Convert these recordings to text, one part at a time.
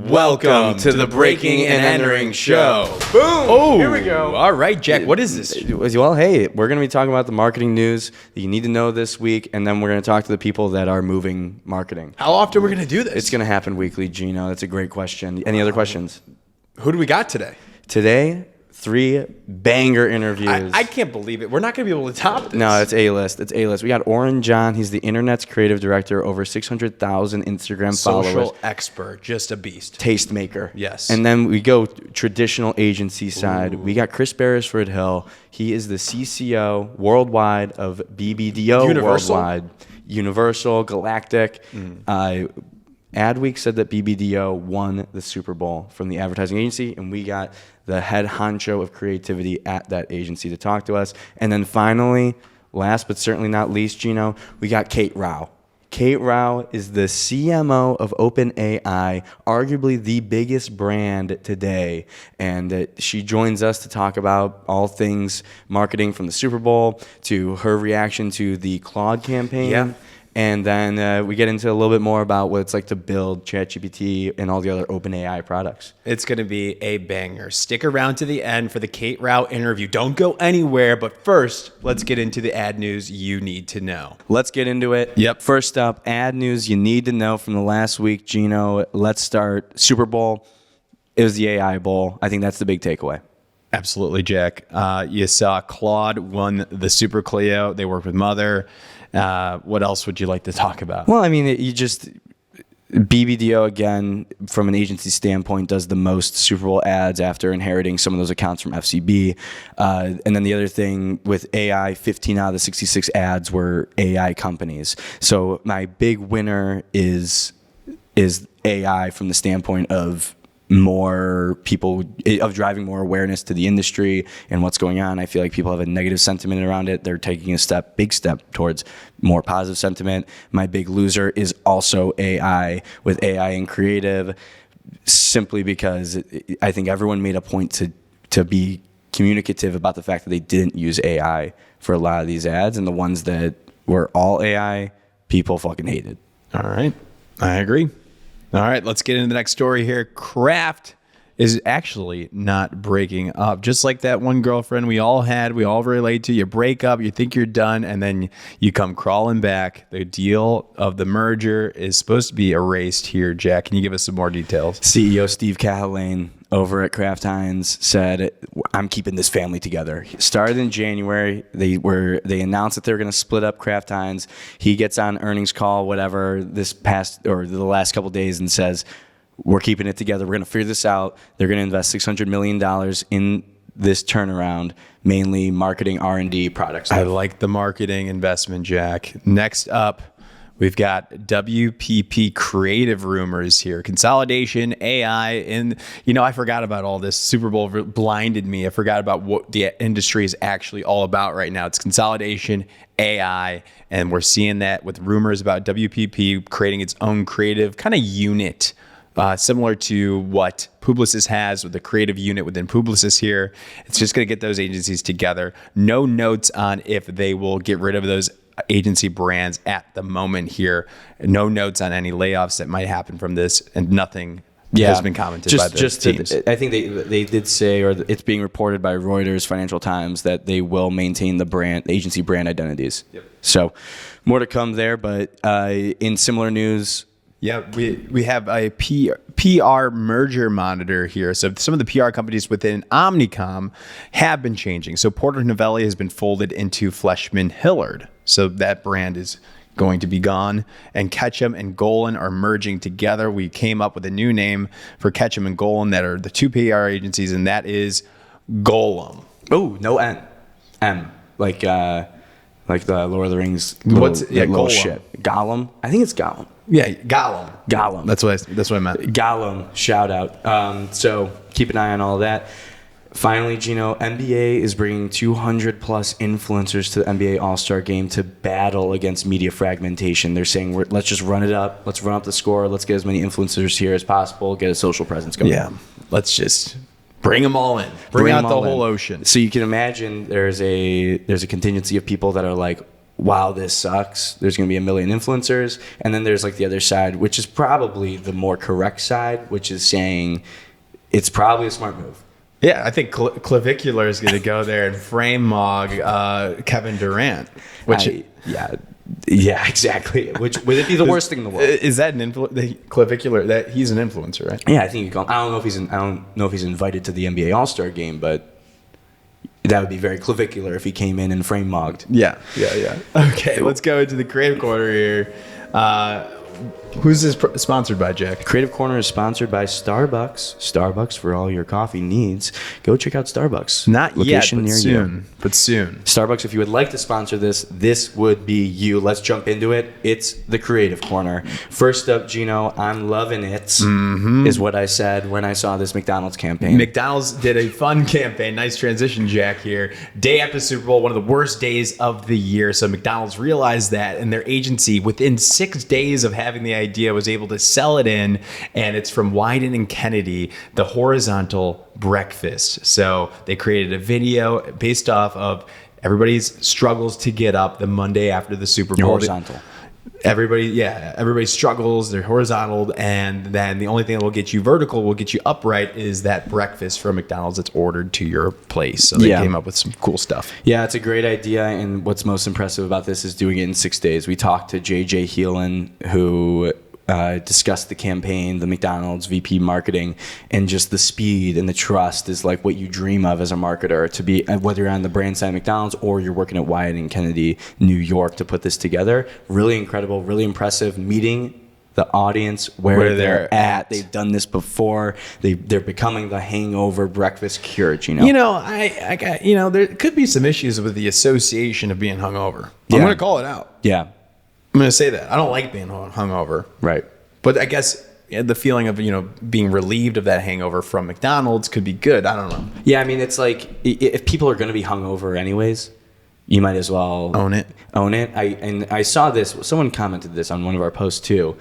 Welcome to the Breaking and Entering Show. Boom! Oh, here we go. All right, Jack, what is this? Well, hey, we're going to be talking about the marketing news that you need to know this week, and then we're going to talk to the people that are moving marketing. How often are we going to do this? It's going to happen weekly, Gino. That's a great question. Any other questions? Who do we got today? Today, 3 banger interviews. I can't believe it. We're not going to be able to top this. No, it's A-list. It's A-list. We got Oren John. He's the internet's creative director, over 600,000 Instagram followers. Social expert, just a beast. Tastemaker. Yes. And then we go traditional agency side. Ooh. We got Chris Beresford-Hill. He is the CCO worldwide of BBDO Universal? Worldwide. Universal, Galactic. Adweek said that BBDO won the Super Bowl from the advertising agency, and we got the head honcho of creativity at that agency to talk to us. And then finally, last but certainly not least, Gino, we got Kate Rouch. Kate Rouch is the CMO of OpenAI, arguably the biggest brand today. And she joins us to talk about all things marketing, from the Super Bowl to her reaction to the Claude campaign. Yeah. And then we get into a little bit more about what it's like to build ChatGPT and all the other OpenAI products. It's going to be a banger. Stick around to the end for the Kate Rouch interview. Don't go anywhere. But first, let's get into the ad news you need to know. Let's get into it. Yep. First up, ad news you need to know from the last week, Gino. Let's start. Super Bowl. It was the AI Bowl. I think that's the big takeaway. Absolutely, Jack. You saw Claude won the Super Clio. They worked with Mother. What else would you like to talk about? Well, I mean, BBDO, again, from an agency standpoint, does the most Super Bowl ads after inheriting some of those accounts from FCB. And then the other thing with AI, 15 out of the 66 ads were AI companies. So my big winner is AI from the standpoint of more people, of driving more awareness to the industry and what's going on. I feel like people have a negative sentiment around it. They're taking a big step towards more positive sentiment. My big loser is also AI, with AI and creative, simply because I think everyone made a point to be communicative about the fact that they didn't use AI for a lot of these ads, and the ones that were all AI, people fucking hated. All right. I agree. All right, let's get into the next story here. Kraft is actually not breaking up. Just like that one girlfriend we all relate to. You break up, you think you're done, and then you come crawling back. The deal of the merger is supposed to be erased here, Jack. Can you give us some more details? CEO Steve Cahalane over at Kraft Heinz said, "I'm keeping this family together." Started in January. They announced that they're going to split up Kraft Heinz. He gets on earnings call, whatever, the last couple of days, and says, "We're keeping it together. We're going to figure this out." They're going to invest $600 million in this turnaround, mainly marketing, R&D, products. I like the marketing investment, Jack. Next up, we've got WPP creative rumors here. Consolidation, AI, and I forgot about all this. Super Bowl blinded me. I forgot about what the industry is actually all about right now. It's consolidation, AI, and we're seeing that with rumors about WPP creating its own creative kind of unit, similar to what Publicis has with the creative unit within Publicis here. It's just going to get those agencies together. No notes on if they will get rid of those agency brands at the moment here. No notes on any layoffs that might happen from this, and nothing has been commented by the teams. I think they did say, or it's being reported by Reuters, Financial Times, that they will maintain the agency brand identities. Yep. So more to come there, but in similar news, yeah, we have a PR merger monitor here. So some of the PR companies within Omnicom have been changing. So Porter Novelli has been folded into Fleshman Hillard. So that brand is going to be gone. And Ketchum and Golan are merging together. We came up with a new name for Ketchum and Golan that are the two PR agencies, and that is Golem. Oh, no N. M. Like the Lord of the Rings. Golem. Shit. Gollum. I think it's Gollum. Yeah, Gollum. Gollum. That's what I meant. Gollum. Shout out. So keep an eye on all that. Finally, Gino, NBA is bringing 200 plus influencers to the NBA All-Star Game to battle against media fragmentation. They're saying, let's just run it up. Let's run up the score. Let's get as many influencers here as possible. Get a social presence going. Yeah. Let's just bring them all in. Bring out the whole ocean. So you can imagine there's a contingency of people that are like, wow, this sucks. There's going to be a million influencers. And then there's like the other side, which is probably the more correct side, which is saying it's probably a smart move. Yeah, I think Clavicular is going to go there and frame mog Kevin Durant. Yeah, exactly. Which would it be the worst thing in the world? Is that Clavicular? That he's an influencer, right? Yeah, I think you call him. I don't know if he's invited to the NBA All-Star game, but that would be very Clavicular if he came in and frame mogged. Yeah. Okay, let's go into the creative corner here. Who's this sponsored by, Jack? Creative Corner is sponsored by Starbucks. Starbucks for all your coffee needs. Go check out Starbucks. Not Location yet, but near soon. you. But soon. Starbucks, if you would like to sponsor this would be you. Let's jump into it. It's the Creative Corner. First up, Gino, I'm loving it, is what I said when I saw this McDonald's campaign. McDonald's did a fun campaign. Nice transition, Jack, here. Day after Super Bowl, one of the worst days of the year. So McDonald's realized that, and their agency, within 6 days of having the idea, was able to sell it in, and it's from Wyden and Kennedy, the horizontal breakfast. So they created a video based off of everybody's struggles to get up the Monday after the Super Bowl. Horizontal. Everybody struggles. They're horizontal, and then the only thing that will get you vertical, will get you upright, is that breakfast from McDonald's that's ordered to your place. So they came up with some cool stuff. Yeah, it's a great idea, and what's most impressive about this is doing it in 6 days. We talked to JJ Heelan, who discussed the campaign, the McDonald's VP marketing, and just the speed and the trust is like what you dream of as a marketer, to be, whether you're on the brand side of McDonald's or you're working at Wyden and Kennedy, New York, to put this together. Really incredible, really impressive, meeting the audience where they're at. They've done this before. They're becoming the hangover breakfast cure, you know? I got, there could be some issues with the association of being hungover. Yeah. I'm going to call it out. Yeah. I'm going to say that. I don't like being hungover. Right. But I guess the feeling of, being relieved of that hangover from McDonald's could be good. I don't know. Yeah, I mean, it's like, if people are going to be hungover anyways, you might as well own it. I saw this. Someone commented this on one of our posts too.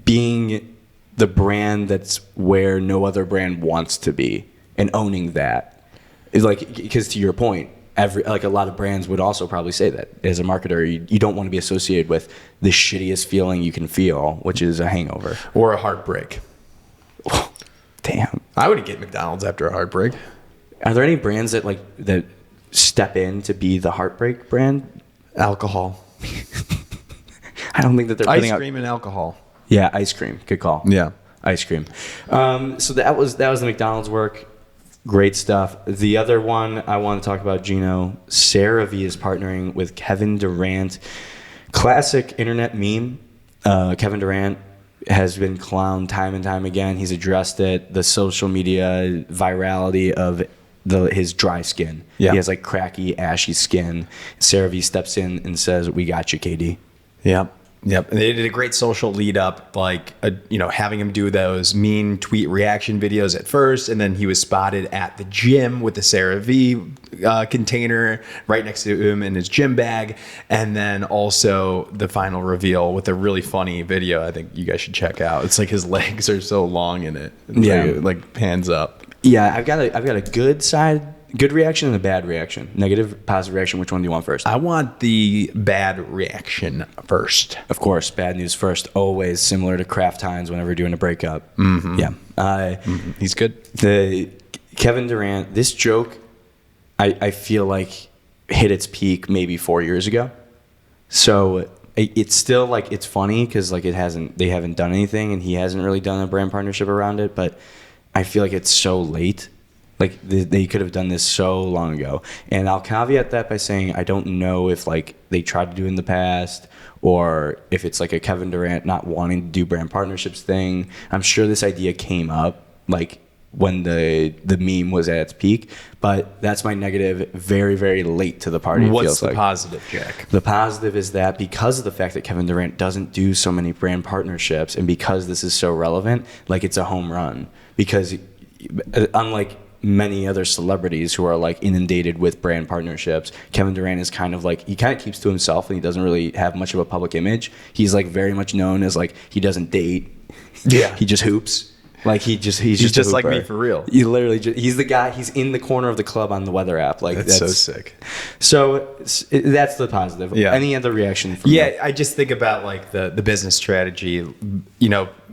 Being the brand that's where no other brand wants to be, and owning that is like, because to your point, a lot of brands would also probably say that as a marketer, you don't want to be associated with the shittiest feeling you can feel, which is a hangover or a heartbreak. Damn, I would get McDonald's after a heartbreak. Are there any brands that step in to be the heartbreak brand? Alcohol. I don't think that they're ice cream and alcohol. Yeah, ice cream. Good call. Yeah, ice cream. So that was the McDonald's work. Great stuff. The other one I want to talk about, Gino, CeraVe is partnering with Kevin Durant. Classic internet meme. Kevin Durant has been clowned time and time again. He's addressed it. The social media virality of his dry skin. Yeah. He has like cracky, ashy skin. CeraVe steps in and says, "We got you, KD." Yep. And they did a great social lead up, having him do those mean tweet reaction videos at first. And then he was spotted at the gym with the CeraVe container right next to him in his gym bag. And then also the final reveal with a really funny video I think you guys should check out. It's like his legs are so long in it. It's like pans up. Yeah, I've got a good reaction and a bad reaction. Negative, positive reaction. Which one do you want first? I want the bad reaction first. Of course, bad news first. Always similar to Kraft Heinz whenever we're doing a breakup. Mm-hmm. Yeah. He's good. The Kevin Durant, this joke, I feel like hit its peak maybe 4 years ago. So it's still like, it's funny because like they haven't done anything and he hasn't really done a brand partnership around it. But I feel like it's so late. Like they could have done this so long ago. And I'll caveat that by saying I don't know if like they tried to do it in the past or if it's like a Kevin Durant not wanting to do brand partnerships thing. I'm sure this idea came up like when the meme was at its peak, but that's my negative. Very, very late to the party. What's the positive, Jack? The positive is that because of the fact that Kevin Durant doesn't do so many brand partnerships and because this is so relevant, like it's a home run. Because unlike many other celebrities who are like inundated with brand partnerships, Kevin Durant is kind of like, he kind of keeps to himself and he doesn't really have much of a public image. He's like very much known as like, he doesn't date. Yeah. He just hoops. Like he's just like me for real. He literally he's the guy. He's in the corner of the club on the weather app. Like That's so sick. So that's the positive. Yeah. Any other reaction from you? I just think about like the business strategy,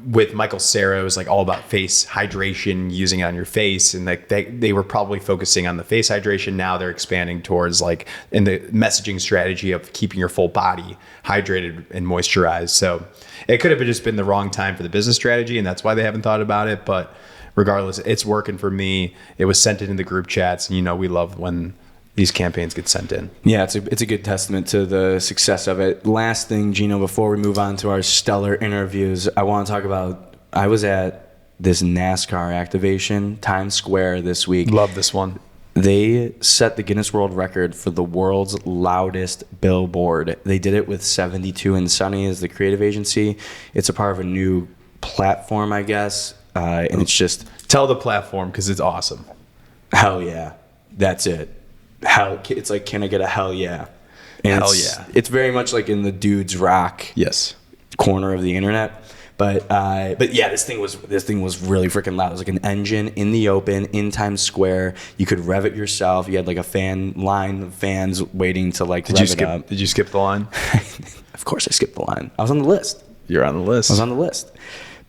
with Michael Cera, it was like all about face hydration, using it on your face. And like they were probably focusing on the face hydration. Now they're expanding towards like in the messaging strategy of keeping your full body hydrated and moisturized. So it could have just been the wrong time for the business strategy, and that's why they haven't thought about it. But regardless, it's working for me. It was sent in the group chats, and we love when these campaigns get sent in. Yeah, it's a good testament to the success of it. Last thing, Gino, before we move on to our stellar interviews, I want to talk about, I was at this NASCAR activation, Times Square this week. Love this one. They set the Guinness World Record for the world's loudest billboard. They did it with 72 and Sunny as the creative agency. It's a part of a new platform, I guess. And it's just... Tell the platform, because it's awesome. Hell yeah. That's it. It's like, can I get a hell yeah? And hell yeah. It's very much like in the dudes rock corner of the internet. But yeah, this thing was really freaking loud. It was like an engine in the open in Times Square. You could rev it yourself. You had like a fan line of fans waiting to like rev it up. Did you skip the line? Of course I skipped the line. I was on the list. You're on the list. I was on the list.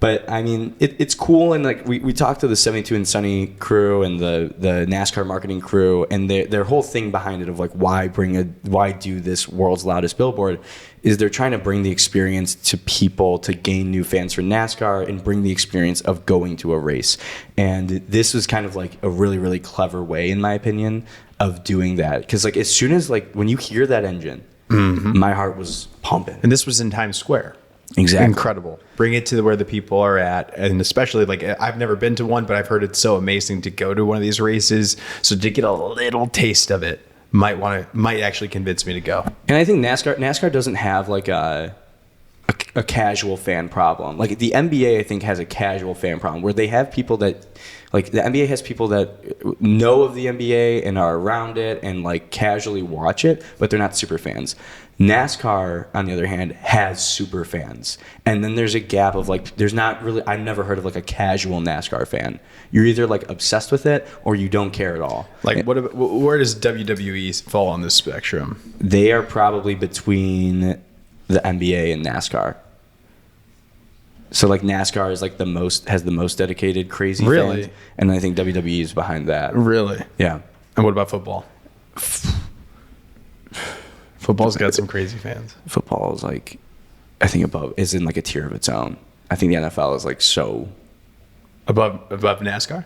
But I mean, it's cool, and like we talked to the 72 and Sunny crew and the NASCAR marketing crew, and their whole thing behind it of like why do this world's loudest billboard is they're trying to bring the experience to people to gain new fans for NASCAR and bring the experience of going to a race. And this was kind of like a really, really clever way, in my opinion, of doing that. Because like as soon as like when you hear that engine, my heart was pumping. And this was in Times Square. Exactly. Incredible. Bring it to where the people are at. And especially like I've never been to one, but I've heard it's so amazing to go to one of these races. So to get a little taste of it might actually convince me to go. And I think NASCAR doesn't have like a casual fan problem. Like the NBA, I think, has a casual fan problem where they have people that like the NBA has people that know of the NBA and are around it and like casually watch it, but they're not super fans. NASCAR, on the other hand, has super fans. And then there's a gap of like, there's not really, I've never heard of like a casual NASCAR fan. You're either like obsessed with it or you don't care at all. Like where does WWE fall on this spectrum? They are probably between the NBA and NASCAR. So like NASCAR is like has the most dedicated crazy fans. And I think WWE is behind that. Really? Yeah. And what about football? Football's got some crazy fans. Football is like, I think is in like a tier of its own. I think the NFL is like so above NASCAR.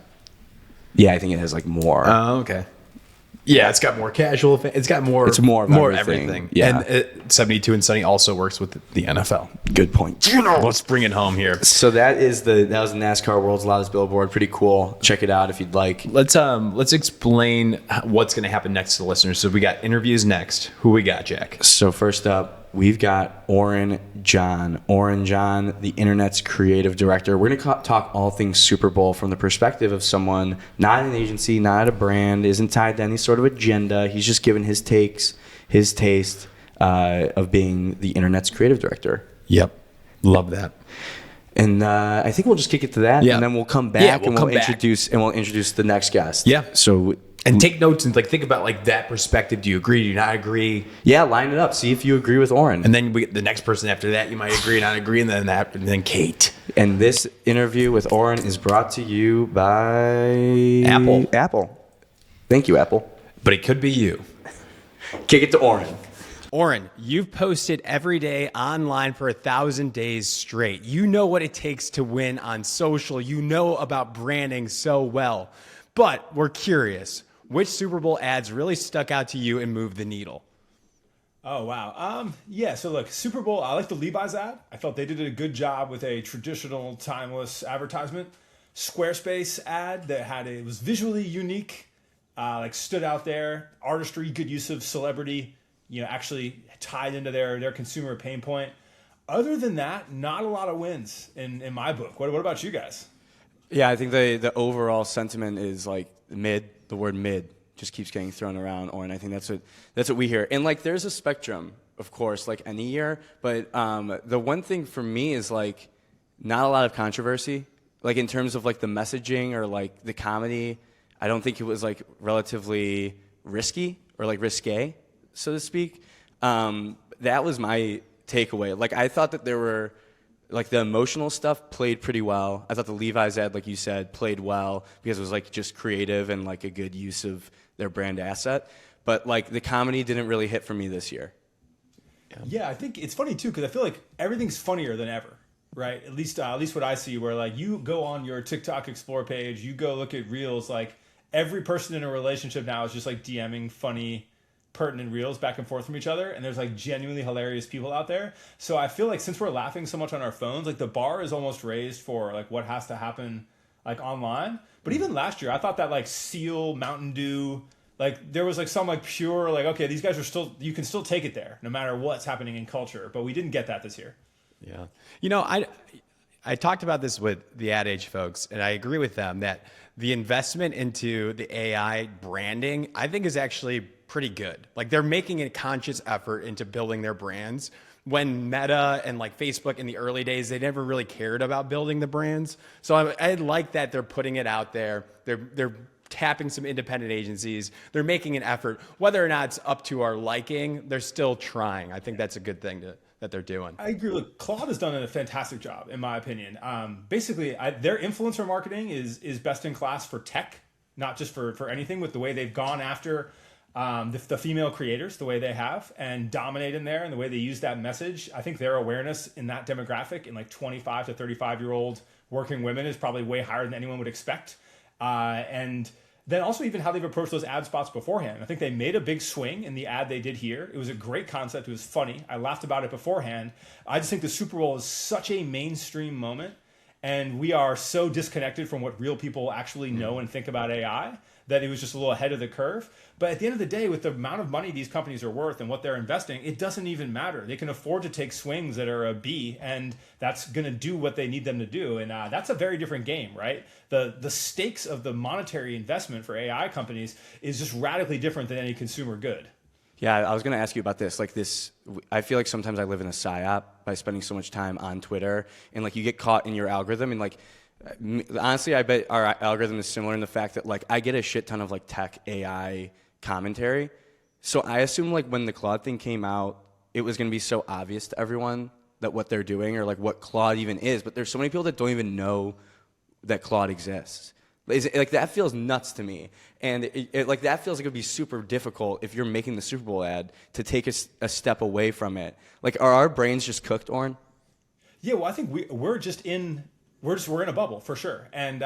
Yeah, I think it has like more. Oh, okay. Yeah, it's got more casual. It's got more. It's more of everything. Yeah, and 72 and Sunny also works with the NFL. Good point. Let's bring it home here. So that was the NASCAR World's Loudest Billboard. Pretty cool. Check it out if you'd like. Let's explain what's going to happen next to the listeners. So we got interviews next. Who we got, Jack? So first up, we've got Oren John. Oren John, the internet's creative director. We're going to talk all things Super Bowl from the perspective of someone not an agency, not a brand, isn't tied to any sort of agenda. He's just given his takes, his taste of being the internet's creative director. Yep. Love that. And I think we'll just kick it to that, and then we'll come back and we'll introduce the next guest. Yeah. So. And take notes and like think about like that perspective. Do you agree? Do you not agree? Yeah, line it up. See if you agree with Oren. And then the next person after that, you might agree, not agree, and then Kate. And this interview with Oren is brought to you by Apple. Thank you, Apple. But it could be you. Kick it to Oren. Oren, you've posted every day online for 1,000 days straight. You know what it takes to win on social. You know about branding so well. But we're curious, which Super Bowl ads really stuck out to you and moved the needle? Oh, wow. Yeah, so look, Super Bowl, I like the Levi's ad. I felt they did a good job with a traditional, timeless advertisement. Squarespace ad that it was visually unique, stood out there. Artistry, good use of celebrity, actually tied into their consumer pain point. Other than that, not a lot of wins in my book. What about you guys? Yeah, I think the overall sentiment is like mid. The word mid just keeps getting thrown around, and I think that's what we hear. And like, there's a spectrum, of course, like any year. But the one thing for me is like not a lot of controversy. like in terms of like the messaging or like the comedy, I don't think it was like relatively risky or like risque, so to speak. That was my takeaway. Like I thought that there were like the emotional stuff played pretty well. I thought the Levi's ad, like you said, played well because it was like just creative and like a good use of their brand asset. But like the comedy didn't really hit for me this year. Yeah, I think it's funny too because I feel like everything's funnier than ever, right? At least what I see. Where like you go on your TikTok Explore page, you go look at Reels. Like every person in a relationship now is just like DMing funny, pertinent Reels back and forth from each other, and there's like genuinely hilarious people out there. So I feel like since we're laughing so much on our phones, like the bar is almost raised for like what has to happen like online. But even last year, I thought that like Seal, Mountain Dew, like there was like some like pure like, okay, these guys are still, you can still take it there no matter what's happening in culture. But we didn't get that this year. Yeah. You know, I talked about this with the Ad Age folks, and I agree with them that the investment into the AI branding, I think, is actually pretty good. Like they're making a conscious effort into building their brands. When Meta and like Facebook in the early days, they never really cared about building the brands. So I like that they're putting it out there. They're tapping some independent agencies. They're making an effort. Whether or not it's up to our liking, they're still trying. I think that's a good thing that they're doing. I agree. Look, Claude has done a fantastic job, in my opinion. Basically, their influencer marketing is best in class for tech, not just for anything, with the way they've gone after the female creators, the way they have, and dominate in there, and the way they use that message. I think their awareness in that demographic, in like 25 to 35-year-old working women, is probably way higher than anyone would expect. And then also even how they've approached those ad spots beforehand. I think they made a big swing in the ad they did here. It was a great concept. It was funny. I laughed about it beforehand. I just think the Super Bowl is such a mainstream moment, and we are so disconnected from what real people actually know and think about AI that it was just a little ahead of the curve. But at the end of the day, with the amount of money these companies are worth and what they're investing, it doesn't even matter. They can afford to take swings that are a B, and that's going to do what they need them to do. And that's a very different game, right? The stakes of the monetary investment for AI companies is just radically different than any consumer good. Yeah, I was going to ask you about this. Like this, I feel like sometimes I live in a psyop by spending so much time on Twitter, and like you get caught in your algorithm, and like honestly, I bet our algorithm is similar in the fact that like I get a shit ton of like tech AI commentary. So I assume like when the Claude thing came out, it was going to be so obvious to everyone that what they're doing or like what Claude even is. But there's so many people that don't even know that Claude exists. Like that feels nuts to me, and like that feels like it'd be super difficult if you're making the Super Bowl ad to take a step away from it. Like, are our brains just cooked, Oren? Yeah, well, I think we're in a bubble for sure, and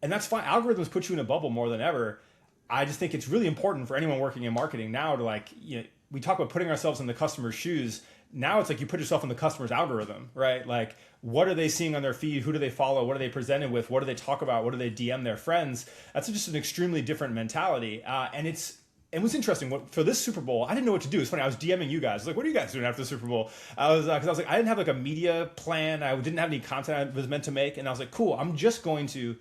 that's fine. Algorithms put you in a bubble more than ever. I just think it's really important for anyone working in marketing now to like, you know, we talk about putting ourselves in the customer's shoes. Now it's like you put yourself in the customer's algorithm, right? Like, what are they seeing on their feed? Who do they follow? What are they presented with? What do they talk about? What do they DM their friends? That's just an extremely different mentality. And it was interesting. For this Super Bowl, I didn't know what to do. It's funny. I was DMing you guys. Like, what are you guys doing after the Super Bowl? Because I was like, I didn't have like a media plan. I didn't have any content I was meant to make. And I was like, cool. I'm going to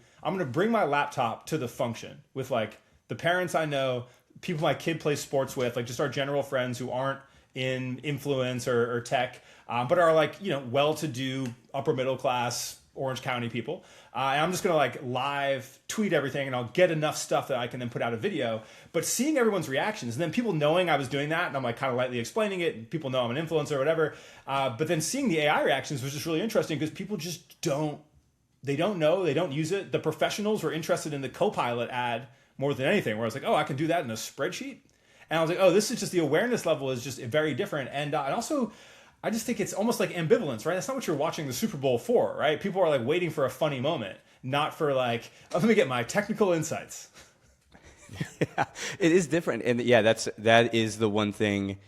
bring my laptop to the function with like the parents I know, people my kid plays sports with, like just our general friends who aren't in influence or tech, but are like, you know, well-to-do, upper middle class Orange County people. And I'm just going to like live tweet everything, and I'll get enough stuff that I can then put out a video. But seeing everyone's reactions, and then people knowing I was doing that, and I'm like kind of lightly explaining it, and people know I'm an influencer or whatever. But then seeing the AI reactions was just really interesting because people just don't know, they don't use it. The professionals were interested in the Copilot ad more than anything, where I was like, oh, I can do that in a spreadsheet. And I was like, oh, this is just the awareness level is just very different. And also, I just think it's almost like ambivalence, right? That's not what you're watching the Super Bowl for, right? People are like waiting for a funny moment, not for like, oh, let me get my technical insights. Yeah, it is different. And yeah, that is the one thing.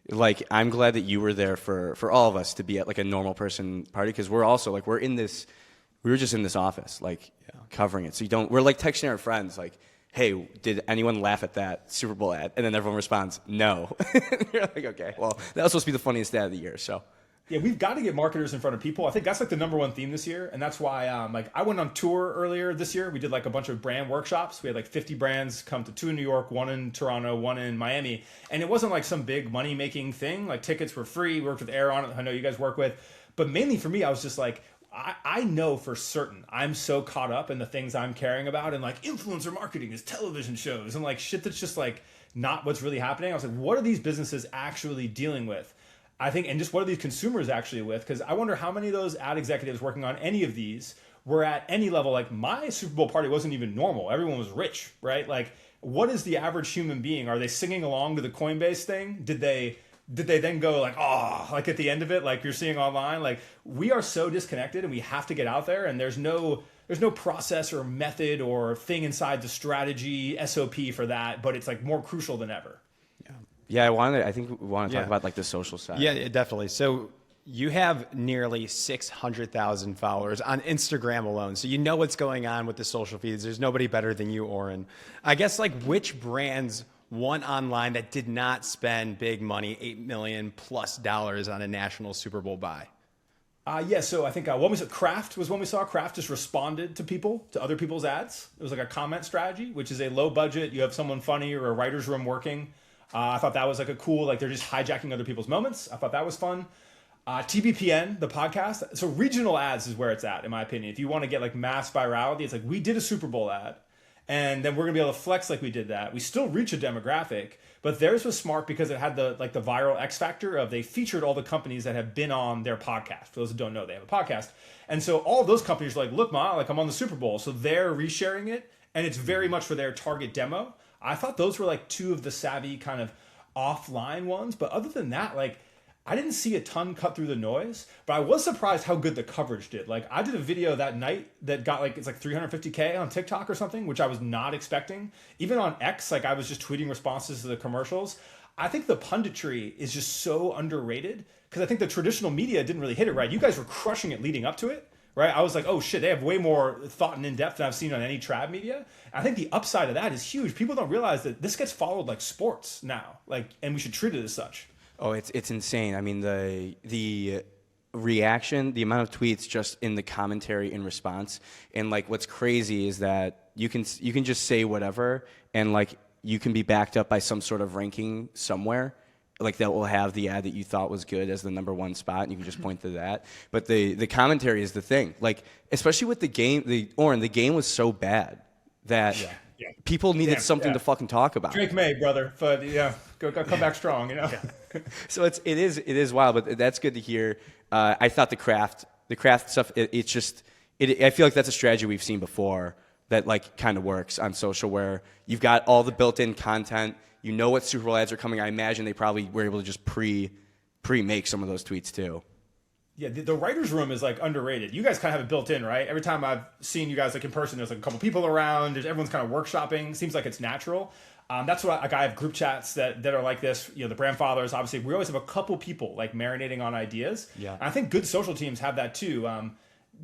Like, I'm glad that you were there for all of us to be at like a normal person party, because we're also like, we were just in this office, like covering it. So we're like texting our friends, like, hey, did anyone laugh at that Super Bowl ad? And then everyone responds, no. You're like, okay, well, that was supposed to be the funniest ad of the year, so. Yeah, we've got to get marketers in front of people. I think that's like the number one theme this year. And that's why like I went on tour earlier this year. We did like a bunch of brand workshops. We had like 50 brands come to 2 in New York, 1 in Toronto, 1 in Miami. And it wasn't like some big money-making thing. Like tickets were free. We worked with Air on it. I know you guys work with. But mainly for me, I was just like, I know for certain I'm so caught up in the things I'm caring about, and like influencer marketing is television shows and like shit that's just like not what's really happening. I was like, what are these businesses actually dealing with? I think, and just what are these consumers actually with? Because I wonder how many of those ad executives working on any of these were at any level. Like my Super Bowl party wasn't even normal. Everyone was rich, right? Like, what is the average human being? Are they singing along to the Coinbase thing? Did they then go like, oh, like at the end of it, like you're seeing online? Like, we are so disconnected, and we have to get out there, and there's no process or method or thing inside the strategy SOP for that, but it's like more crucial than ever. Yeah, I think we want to talk about like the social side. Yeah, definitely. So you have nearly 600,000 followers on Instagram alone. So you know what's going on with the social feeds. There's nobody better than you, Oren. I guess like which brands won online that did not spend big money, $8 million plus on a national Super Bowl buy? So I think when we saw Kraft was when we saw Kraft just responded to other people's ads. It was like a comment strategy, which is a low budget. You have someone funny or a writer's room working. I thought that was like a cool, like they're just hijacking other people's moments. I thought that was fun. TBPN, the podcast. So regional ads is where it's at, in my opinion. If you want to get like mass virality, it's like we did a Super Bowl ad, and then we're gonna be able to flex like we did that. We still reach a demographic, but theirs was smart because it had the viral X factor of they featured all the companies that have been on their podcast. For those who don't know, they have a podcast, and so all of those companies are like, look, ma, like I'm on the Super Bowl, so they're resharing it, and it's very much for their target demo. I thought those were like two of the savvy kind of offline ones, but other than that, like I didn't see a ton cut through the noise, but I was surprised how good the coverage did. Like I did a video that night that got like, it's like 350K on TikTok or something, which I was not expecting. Even on X, like I was just tweeting responses to the commercials. I think the punditry is just so underrated because I think the traditional media didn't really hit it right. You guys were crushing it leading up to it, right? I was like, oh shit, they have way more thought and in-depth than I've seen on any trad media. I think the upside of that is huge. People don't realize that this gets followed like sports now, like, and we should treat it as such. Oh, it's insane. I mean, the reaction, the amount of tweets just in the commentary in response, and like what's crazy is that you can just say whatever, and like you can be backed up by some sort of ranking somewhere, like that will have the ad that you thought was good as the number one spot, and you can just point to that. But the commentary is the thing. Like especially with the game, the game was so bad that. Yeah. People needed something to fucking talk about. Drake May, brother, but go come back strong, you know. So it is wild, but that's good to hear. I thought the craft stuff. I feel like that's a strategy we've seen before that like kind of works on social, where you've got all the built-in content. You know what Super Bowl ads are coming. I imagine they probably were able to just pre-make some of those tweets too. Yeah, the writer's room is like underrated. You guys kind of have it built in, right? Every time I've seen you guys like in person, there's like a couple people around. Everyone's kind of workshopping. Seems like it's natural. That's what I have group chats that are like this. You know, the brand fathers. Obviously, we always have a couple people like marinating on ideas. Yeah, and I think good social teams have that too.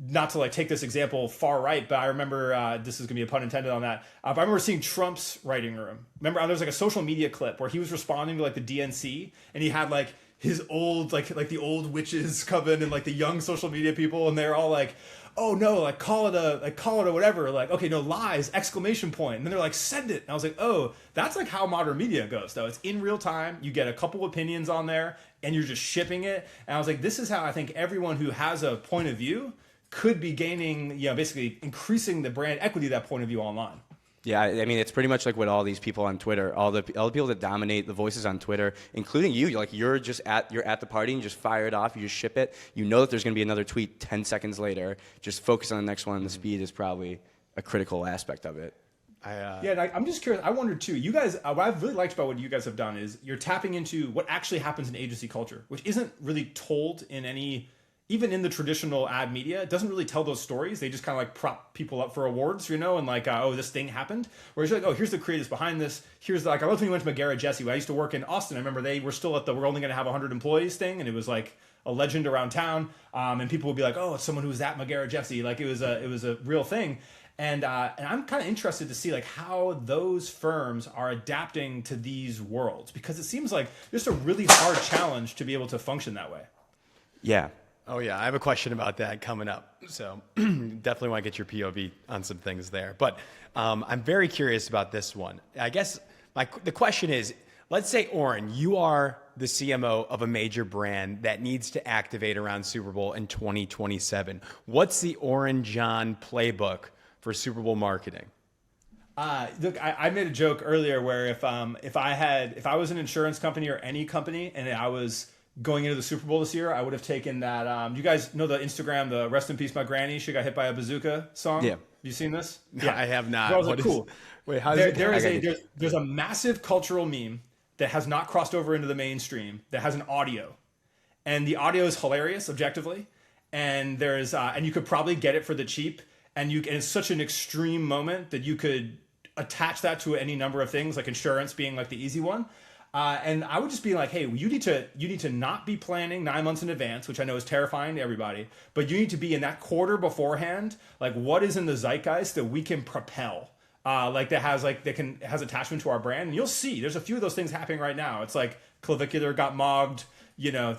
Not to like take this example far right, but I remember this is gonna be a pun intended on that. But I remember seeing Trump's writing room. Remember, there was like a social media clip where he was responding to like the DNC, and he had like his old like the old witches coven and like the young social media people, and they're all like, oh no, like call it a whatever, like okay, no, lies, exclamation point, and then they're like, send it. And I was like, oh, that's like how modern media goes though. It's in real time. You get a couple opinions on there and you're just shipping it. And I was like, this is how I think everyone who has a point of view could be gaining, basically increasing the brand equity of that point of view online. Yeah, I mean, it's pretty much like what all these people on Twitter, all the people that dominate the voices on Twitter, including you, you're at the party and you just fire it off, you just ship it. You know that there's going to be another tweet 10 seconds later. Just focus on the next one, and the speed is probably a critical aspect of it. I'm just curious. I wondered too. You guys, what I've really liked about what you guys have done is you're tapping into what actually happens in agency culture, which isn't really told in any. Even in the traditional ad media, it doesn't really tell those stories. They just kind of like prop people up for awards, and like, oh, this thing happened. Whereas you're like, oh, here's the creatives behind this. Here's I loved when you went to McGarrett Jesse. When I used to work in Austin, I remember they were still at we're only going to have 100 employees thing. And it was like a legend around town. And people would be like, oh, it's someone who was at McGarrett Jesse. Like it was a real thing. And I'm kind of interested to see like how those firms are adapting to these worlds, because it seems like just a really hard challenge to be able to function that way. Yeah. Oh, yeah. I have a question about that coming up. So definitely want to get your POV on some things there. But I'm very curious about this one. I guess the question is, Let's say, Oren, you are the CMO of a major brand that needs to activate around Super Bowl in 2027. What's the Oren John playbook for Super Bowl marketing? Look, I made a joke earlier where if I was an insurance company or any company and I was going into the Super Bowl this year, I would have taken that. You guys know the Instagram, the "Rest in Peace, My Granny," she got hit by a bazooka song. Yeah, have you seen this? No, Yeah, I have not. So I was like, cool. Wait, how does There's a massive cultural meme that has not crossed over into the mainstream that has an audio, and the audio is hilarious objectively, and there's and you could probably get it for the cheap, and it's such an extreme moment that you could attach that to any number of things, like insurance being like the easy one. And I would just be like, hey, you need to not be planning 9 months in advance, which I know is terrifying to everybody, but you need to be in that quarter beforehand. Like, what is in the zeitgeist that we can propel? Has attachment to our brand. And you'll see there's a few of those things happening right now. It's like clavicular got mogged,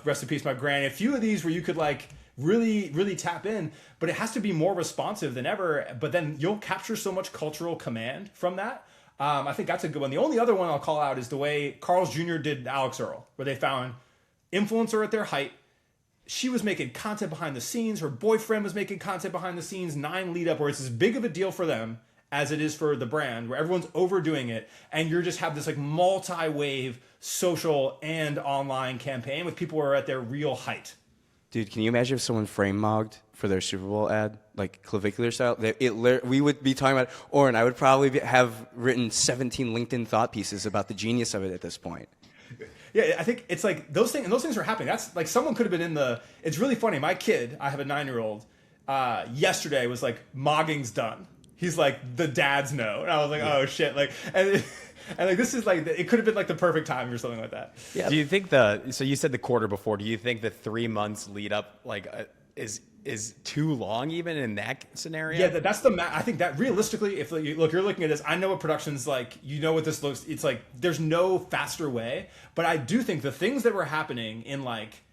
rest in peace, my granny. A few of these where you could like really, really tap in, but it has to be more responsive than ever. But then you'll capture so much cultural command from that. I think that's a good one. The only other one I'll call out is the way Carl's Jr. did Alex Earl, where they found influencer at their height. She was making content behind the scenes. Her boyfriend was making content behind the scenes. 9 lead up where it's as big of a deal for them as it is for the brand, where everyone's overdoing it. And you just have this like multi-wave social and online campaign with people who are at their real height. dude, can you imagine if someone frame mogged for their Super Bowl ad, like clavicular style? We would be talking about, Oren, I would probably have written 17 LinkedIn thought pieces about the genius of it at this point. Yeah, I think it's like those things are happening. That's like someone could have been in the. It's really funny. My kid, I have a 9-year-old. Yesterday was like, mogging's done. He's like, the dads know, and I was like, oh shit, like, and like this is like, it could have been like the perfect time or something like that. Yeah. Do you think so you said the quarter before. Do you think the 3 months lead up is too long even in that scenario? Yeah, that's I think that realistically, if you're looking at this, I know what production's like, what this looks, it's like, there's no faster way, but I do think the things that were happening in like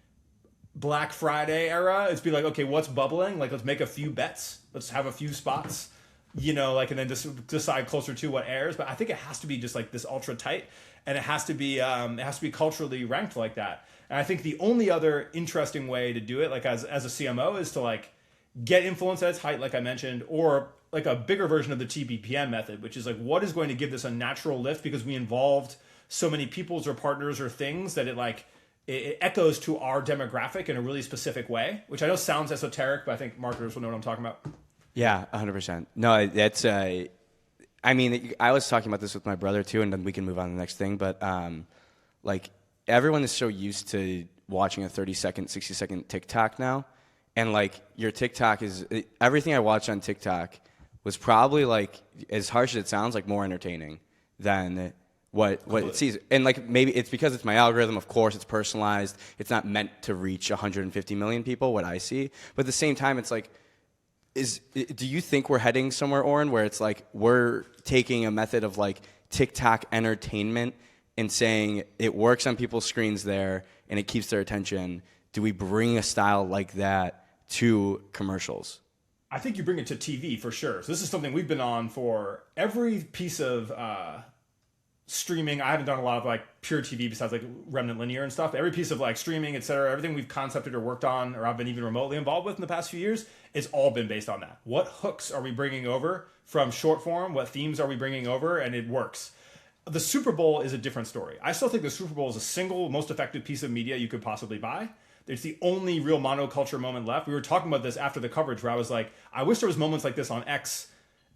Black Friday era, it's be like, okay, what's bubbling? Like, let's make a few bets. Let's have a few spots, and then just decide closer to what airs. But I think it has to be just like this ultra tight, and it has to be culturally ranked like that. And I think the only other interesting way to do it, like as a CMO, is to like get influence at its height, like I mentioned, or like a bigger version of the TBPM method, which is like, what is going to give this a natural lift because we involved so many peoples or partners or things that it echoes to our demographic in a really specific way, which I know sounds esoteric, but I think marketers will know what I'm talking about. Yeah, 100%. No, that's, I mean, I was talking about this with my brother too, and then we can move on to the next thing, but like everyone is so used to watching a 30-second, 60-second TikTok now, and like your TikTok everything I watched on TikTok was probably like, as harsh as it sounds, like more entertaining than what it sees. And like maybe it's because it's my algorithm, of course, it's personalized, it's not meant to reach 150 million people, what I see, but at the same time it's like, do you think we're heading somewhere, Oren, where it's like we're taking a method of like TikTok entertainment and saying it works on people's screens there and it keeps their attention? Do we bring a style like that to commercials? I think you bring it to TV for sure. So this is something we've been on for every piece of streaming. I haven't done a lot of like pure TV besides like remnant linear and stuff. Every piece of like streaming, et cetera, everything we've concepted or worked on or I've been even remotely involved with in the past few years, it's all been based on that. What hooks are we bringing over from short form? What themes are we bringing over? And it works. The Super Bowl is a different story. I still think the Super Bowl is a single most effective piece of media you could possibly buy. It's the only real monoculture moment left. We were talking about this after the coverage where I was like, I wish there was moments like this on X,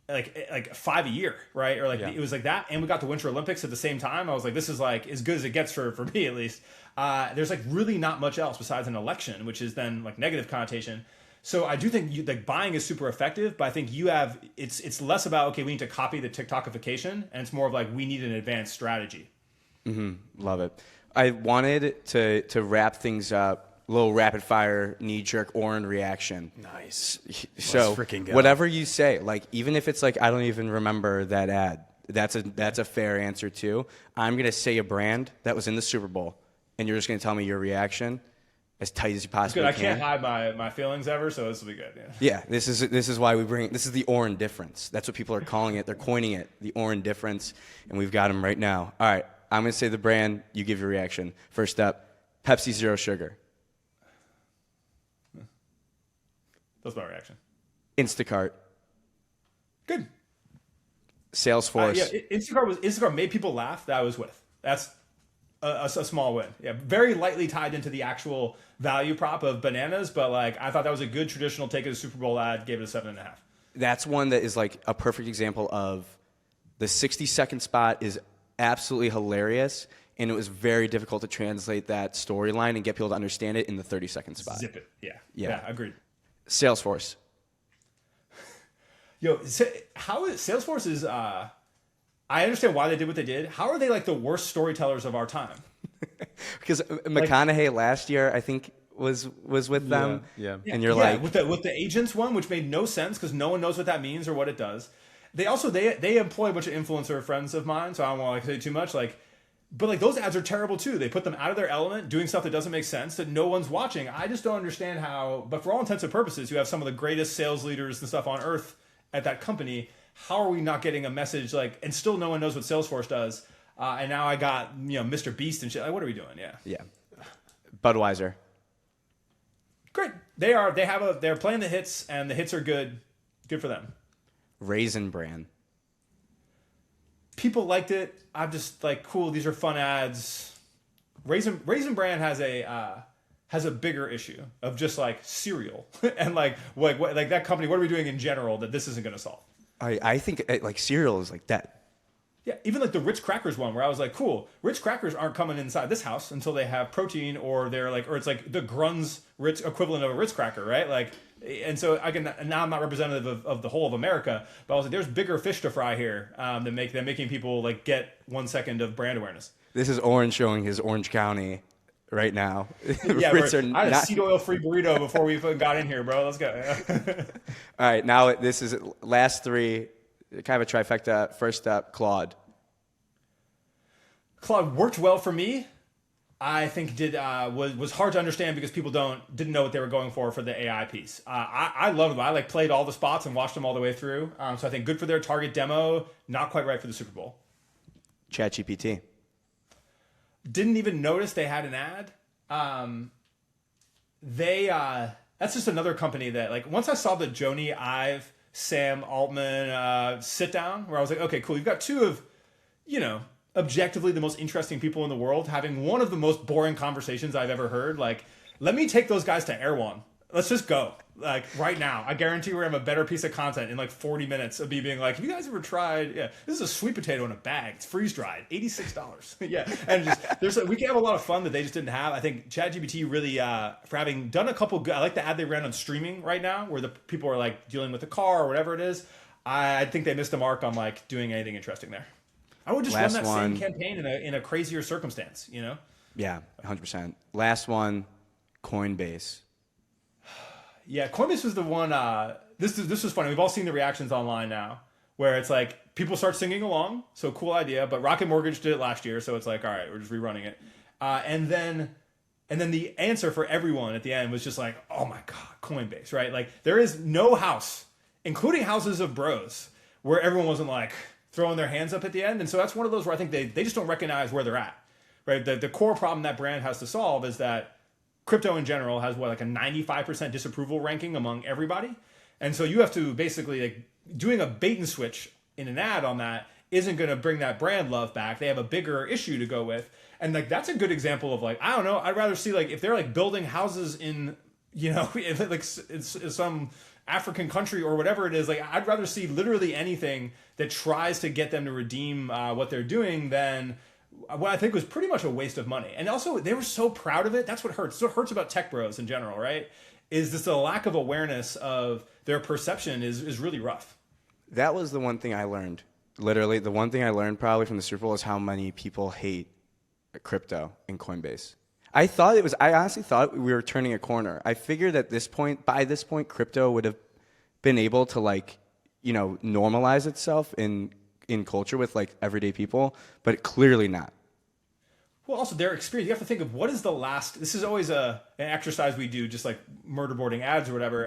like 5 a year, right? Or like It was like that, and we got the Winter Olympics at the same time. I was like, this is like as good as it gets for me at least. There's like really not much else besides an election, which is then like negative connotation. So I do think like buying is super effective, but I think it's less about, okay, we need to copy the TikTokification, and it's more of like we need an advanced strategy. Mm-hmm. Love it. I wanted to wrap things up. A little rapid fire knee jerk Oren reaction. Nice. So freaking go. Whatever you say, like even if it's like I don't even remember that ad, that's a fair answer too. I'm gonna say a brand that was in the Super Bowl, and you're just gonna tell me your reaction as tight as you possibly can. I can't hide my feelings ever, so this will be good. Yeah, this is why this is the Oren difference. That's what people are calling it. They're coining it, the Oren difference, and we've got them right now. All right, I'm going to say the brand. You give your reaction. First up, Pepsi Zero Sugar. That's my reaction. Instacart. Good. Salesforce. Yeah, Instacart made people laugh. That I was with. That's a small win. Yeah, very lightly tied into the actual value prop of bananas, but like I thought that was a good traditional take of the Super Bowl ad. Gave it a 7.5. That's one that is like a perfect example of the 60-second spot is absolutely hilarious, and it was very difficult to translate that storyline and get people to understand it in the 30-second spot. Zip it. Yeah, agreed. Salesforce. Yo, how is Salesforce is? I understand why they did what they did. How are they like the worst storytellers of our time? Because McConaughey last year, I think, was with them. Yeah. And you're like, with the agents one, which made no sense because no one knows what that means or what it does. They also they employ a bunch of influencer friends of mine, so I don't want to say too much. But like those ads are terrible too. They put them out of their element, doing stuff that doesn't make sense that no one's watching. I just don't understand how. But for all intents and purposes, you have some of the greatest sales leaders and stuff on earth at that company. How are we not getting a message and still no one knows what Salesforce does? And now I got Mr. Beast and shit. Like, what are we doing? Yeah. Budweiser. Great. They're playing the hits and the hits are good. Good for them. Raisin Bran. People liked it. I'm just like, cool. These are fun ads. Raisin Bran has a bigger issue of just like cereal and like that company. What are we doing in general that this isn't going to solve? I think like cereal is like that. Yeah, even like the Ritz Crackers one, where I was like, cool, Ritz Crackers aren't coming inside this house until they have protein, or it's like the Grunz Ritz equivalent of a Ritz Cracker, right? Like, and so now I'm not representative of the whole of America, but I was like, there's bigger fish to fry here than making people like get 1 second of brand awareness. This is Oren showing his Orange County right now. Yeah, I had a seed oil free burrito before we got in here, bro. Let's go. All right, now this is last three. Kind of a trifecta. First up, Claude. Claude worked well for me. I think was hard to understand because people didn't know what they were going for the AI piece. I loved them. I played all the spots and watched them all the way through. So I think good for their target demo. Not quite right for the Super Bowl. ChatGPT. Didn't even notice they had an ad. That's just another company that once I saw the Joni Ive, Sam Altman sit down, where I was like, okay, cool. You've got two of, objectively the most interesting people in the world having one of the most boring conversations I've ever heard. Let me take those guys to Air One. Let's just go. Right now. I guarantee we're going to have a better piece of content in 40 minutes of me being like, have you guys ever tried? Yeah, this is a sweet potato in a bag. It's freeze dried. $86. Yeah. And we can have a lot of fun that they just didn't have. I think ChatGPT really, for having done a couple good, I like the ad they ran on streaming right now where the people are dealing with the car or whatever it is. I think they missed the mark on doing anything interesting there. I would just run that same campaign in a crazier circumstance, Yeah, 100%. Last one, Coinbase. Yeah, Coinbase was the one. This was funny. We've all seen the reactions online now, where it's people start singing along. So cool idea. But Rocket Mortgage did it last year, so it's all right, we're just rerunning it. And then the answer for everyone at the end was just oh my god, Coinbase, right? There is no house, including houses of bros, where everyone wasn't throwing their hands up at the end. And so that's one of those where I think they just don't recognize where they're at, right? The core problem that brand has to solve is that crypto in general has a 95% disapproval ranking among everybody. And so you have to basically doing a bait and switch in an ad on that isn't going to bring that brand love back. They have a bigger issue to go with. And that's a good example of I don't know, I'd rather see if they're building houses in, it's some African country or whatever it is, I'd rather see literally anything that tries to get them to redeem what they're doing than what I think was pretty much a waste of money. And also, they were so proud of it. That's what hurts. What hurts about tech bros in general, right? Is this a lack of awareness of their perception is really rough. That was the one thing I learned. Literally, the one thing I learned probably from the Super Bowl is how many people hate crypto and Coinbase. I honestly thought we were turning a corner. I figured by this point, crypto would have been able to normalize itself in culture with everyday people, but clearly not. Well, also their experience. You have to think of what is the last. This is always an exercise we do, just murder boarding ads or whatever.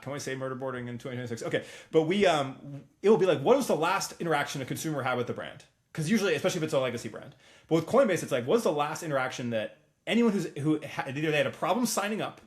Can we say murder boarding in 2026? Okay, but it will be what was the last interaction a consumer had with the brand? because usually, especially if it's a legacy brand. But with Coinbase, it's like, what's the last interaction that anyone who either they had a problem signing up,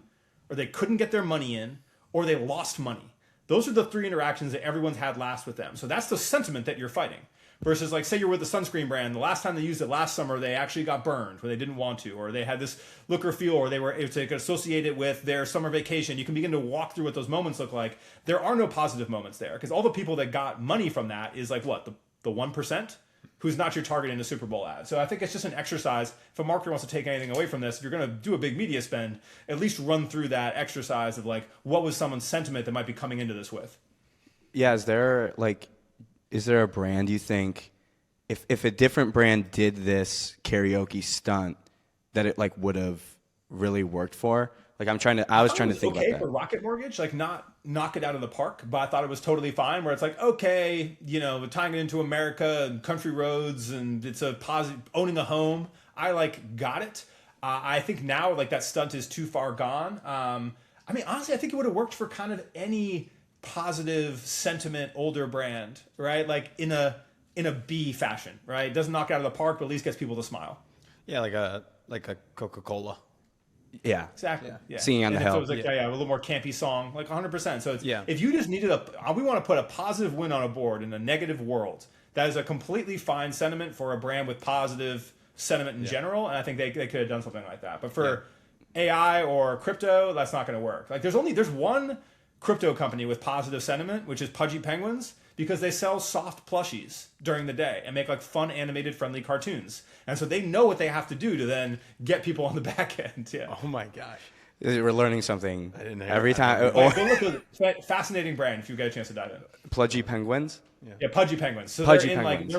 or they couldn't get their money in, or they lost money. Those are the 3 interactions that everyone's had last with them. So that's the sentiment that you're fighting. Versus like, say you're with the sunscreen brand, the last time they used it last summer, they actually got burned when they didn't want to, or they had this look or feel, or they could associate it with their summer vacation. You can begin to walk through what those moments look like. There are no positive moments there, because all the people that got money from that is like what, the 1%? Who's not your target in a Super Bowl ad. So I think it's just an exercise. If a marketer wants to take anything away from this, if you're going to do a big media spend, at least run through that exercise of like, what was someone's sentiment that might be coming into this with? Yeah, is there a brand you think, if a different brand did this karaoke stunt, that it like would have really worked for? Like I was trying to think about that. For Rocket Mortgage, like not knock it out of the park, but I thought it was totally fine. Where it's like, okay, tying it into America and country roads, and it's a positive owning a home. I like got it. I think now like that stunt is too far gone. I mean, honestly, I think it would have worked for kind of any positive sentiment older brand, right? Like in a B fashion, right? It doesn't knock it out of the park, but at least gets people to smile. Yeah, like a Coca-Cola. Yeah, exactly. Yeah. Singing on the Hill. So it was like, a little more campy song, like 100%. So it's, yeah. If you just needed we want to put a positive win on a board in a negative world, that is a completely fine sentiment for a brand with positive sentiment in general. And I think they could have done something like that. But for AI or crypto, that's not going to work. Like there's one crypto company with positive sentiment, which is Pudgy Penguins, because they sell soft plushies during the day and make like fun animated friendly cartoons. And so they know what they have to do to then get people on the back end. Yeah. Oh my gosh. We're learning something every time. Go look at fascinating brand if you get a chance to dive in. Pudgy Penguins? Yeah, Pudgy Penguins. So Pudgy they're in Penguins.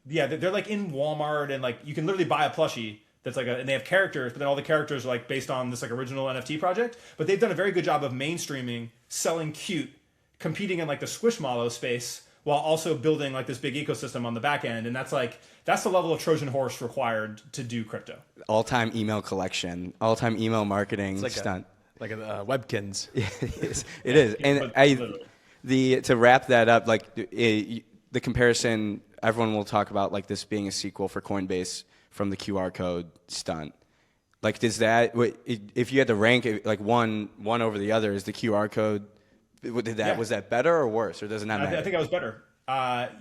they're like in Walmart, and like you can literally buy a plushie that's like and they have characters, but then all the characters are like based on this like original NFT project. But they've done a very good job of mainstreaming, selling cute, competing in like the Squishmallow space, while also building like this big ecosystem on the back end. And that's the level of Trojan horse required to do crypto. All-time email collection, all-time email marketing stunt. Like a Webkins. It is. And to wrap that up, like the comparison, everyone will talk about like this being a sequel for Coinbase from the QR code stunt. Like, does that, if you had to rank it, like one over the other, is the QR code, was that better or worse, or does it not matter? I think that was better.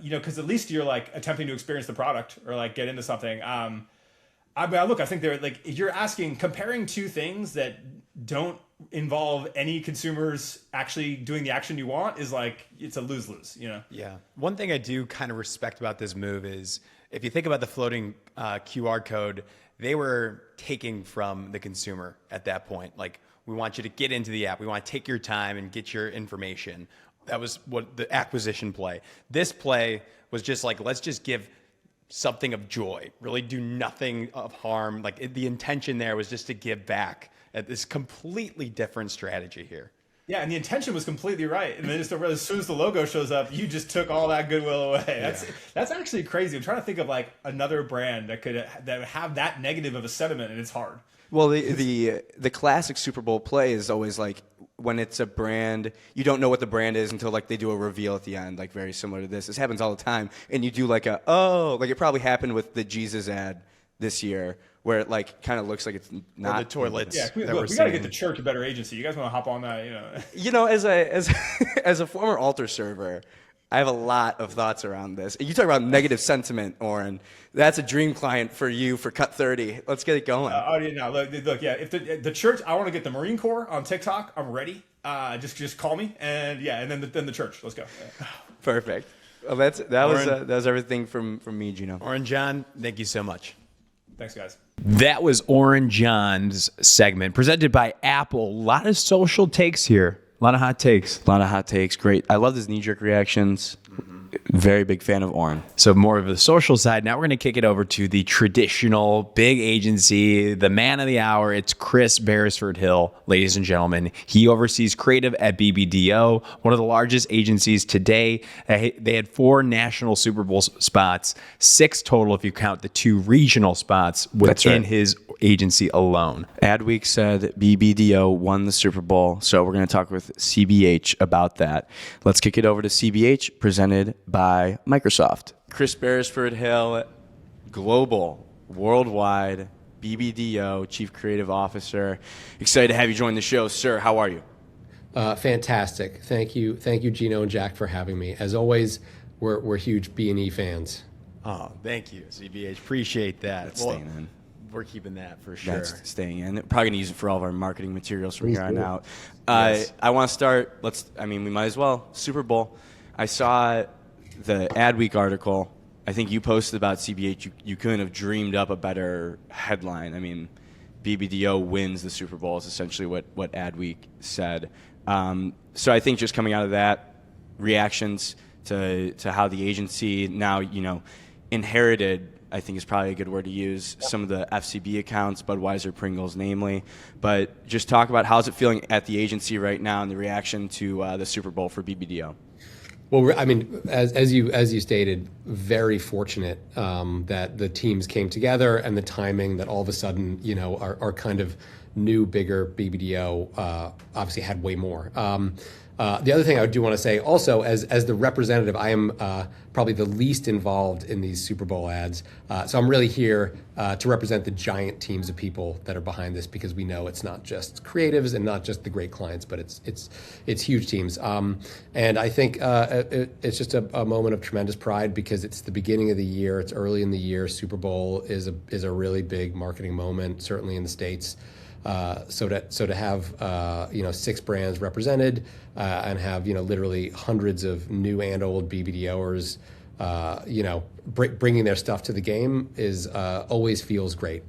Because at least you're like attempting to experience the product or like get into something. I think they're like, you're comparing two things that don't involve any consumers actually doing the action you want is like, it's a lose-lose, Yeah. One thing I do kind of respect about this move is if you think about the floating QR code, they were taking from the consumer at that point. Like, we want you to get into the app. We want to take your time and get your information. That was what the acquisition play. This play was just like, let's just give something of joy, really do nothing of harm. Like the intention there was just to give back at this completely different strategy here. Yeah, and the intention was completely right. And then just as soon as the logo shows up, you just took all that goodwill away. That's actually crazy. I'm trying to think of like another brand that would have that negative of a sentiment, and it's hard. Well, the classic Super Bowl play is always like when it's a brand, you don't know what the brand is until like they do a reveal at the end, like very similar to this. This happens all the time, and you do like like it probably happened with the Jesus ad this year, where it like kind of looks like it's not the toilets. Yeah, we got to get the church a better agency. You guys want to hop on that? As a former altar server, I have a lot of thoughts around this. You talk about negative sentiment, Oren. That's a dream client for you for Cut 30. Let's get it going. Look, yeah. If the church, I want to get the Marine Corps on TikTok. I'm ready. Just call me, and then the church. Let's go. Yeah. Perfect. Well, that was everything from me, Gino. Oren John, thank you so much. Thanks, guys. That was Oren John's segment presented by Apple. A lot of social takes here. A lot of hot takes. A lot of hot takes. Great. I love his knee-jerk reactions. Very big fan of Oren. So more of the social side. Now we're going to kick it over to the traditional big agency, the man of the hour. It's Chris Beresford-Hill, ladies and gentlemen. He oversees creative at BBDO, one of the largest agencies today. They had 4 national Super Bowl spots, 6 total if you count the 2 regional spots within his agency alone. Adweek said BBDO won the Super Bowl, so we're going to talk with CBH about that. Let's kick it over to CBH, presented by Microsoft. Chris Beresford-Hill, global, worldwide, BBDO, Chief Creative Officer. Excited to have you join the show. Sir, how are you? Fantastic. Thank you, Gino and Jack, for having me. As always, we're huge B&E fans. Oh, thank you, CBH. Appreciate that. That's staying in. We're keeping that for sure. That's staying in. Probably going to use it for all of our marketing materials from Please here on do. out. Yes. I want to start, we might as well. Super Bowl. I saw the Adweek article. I think you posted about CBH. You couldn't have dreamed up a better headline. I mean, BBDO wins the Super Bowl is essentially what Adweek said. So I think just coming out of that, reactions to how the agency now, inherited, I think is probably a good word to use, some of the FCB accounts, Budweiser, Pringles namely. But just talk about how's it feeling at the agency right now and the reaction to the Super Bowl for BBDO. Well, I mean, as you stated, very fortunate that the teams came together and the timing that all of a sudden, our kind of new, bigger BBDO obviously had way more. The other thing I do want to say also, as the representative, I am probably the least involved in these Super Bowl ads. So I'm really here to represent the giant teams of people that are behind this, because we know it's not just creatives and not just the great clients, but it's huge teams. And I think it's just a moment of tremendous pride, because it's the beginning of the year, it's early in the year. Super Bowl is a really big marketing moment, certainly in the States. So to have 6 brands represented and have literally hundreds of new and old BBDOers bringing their stuff to the game is always feels great.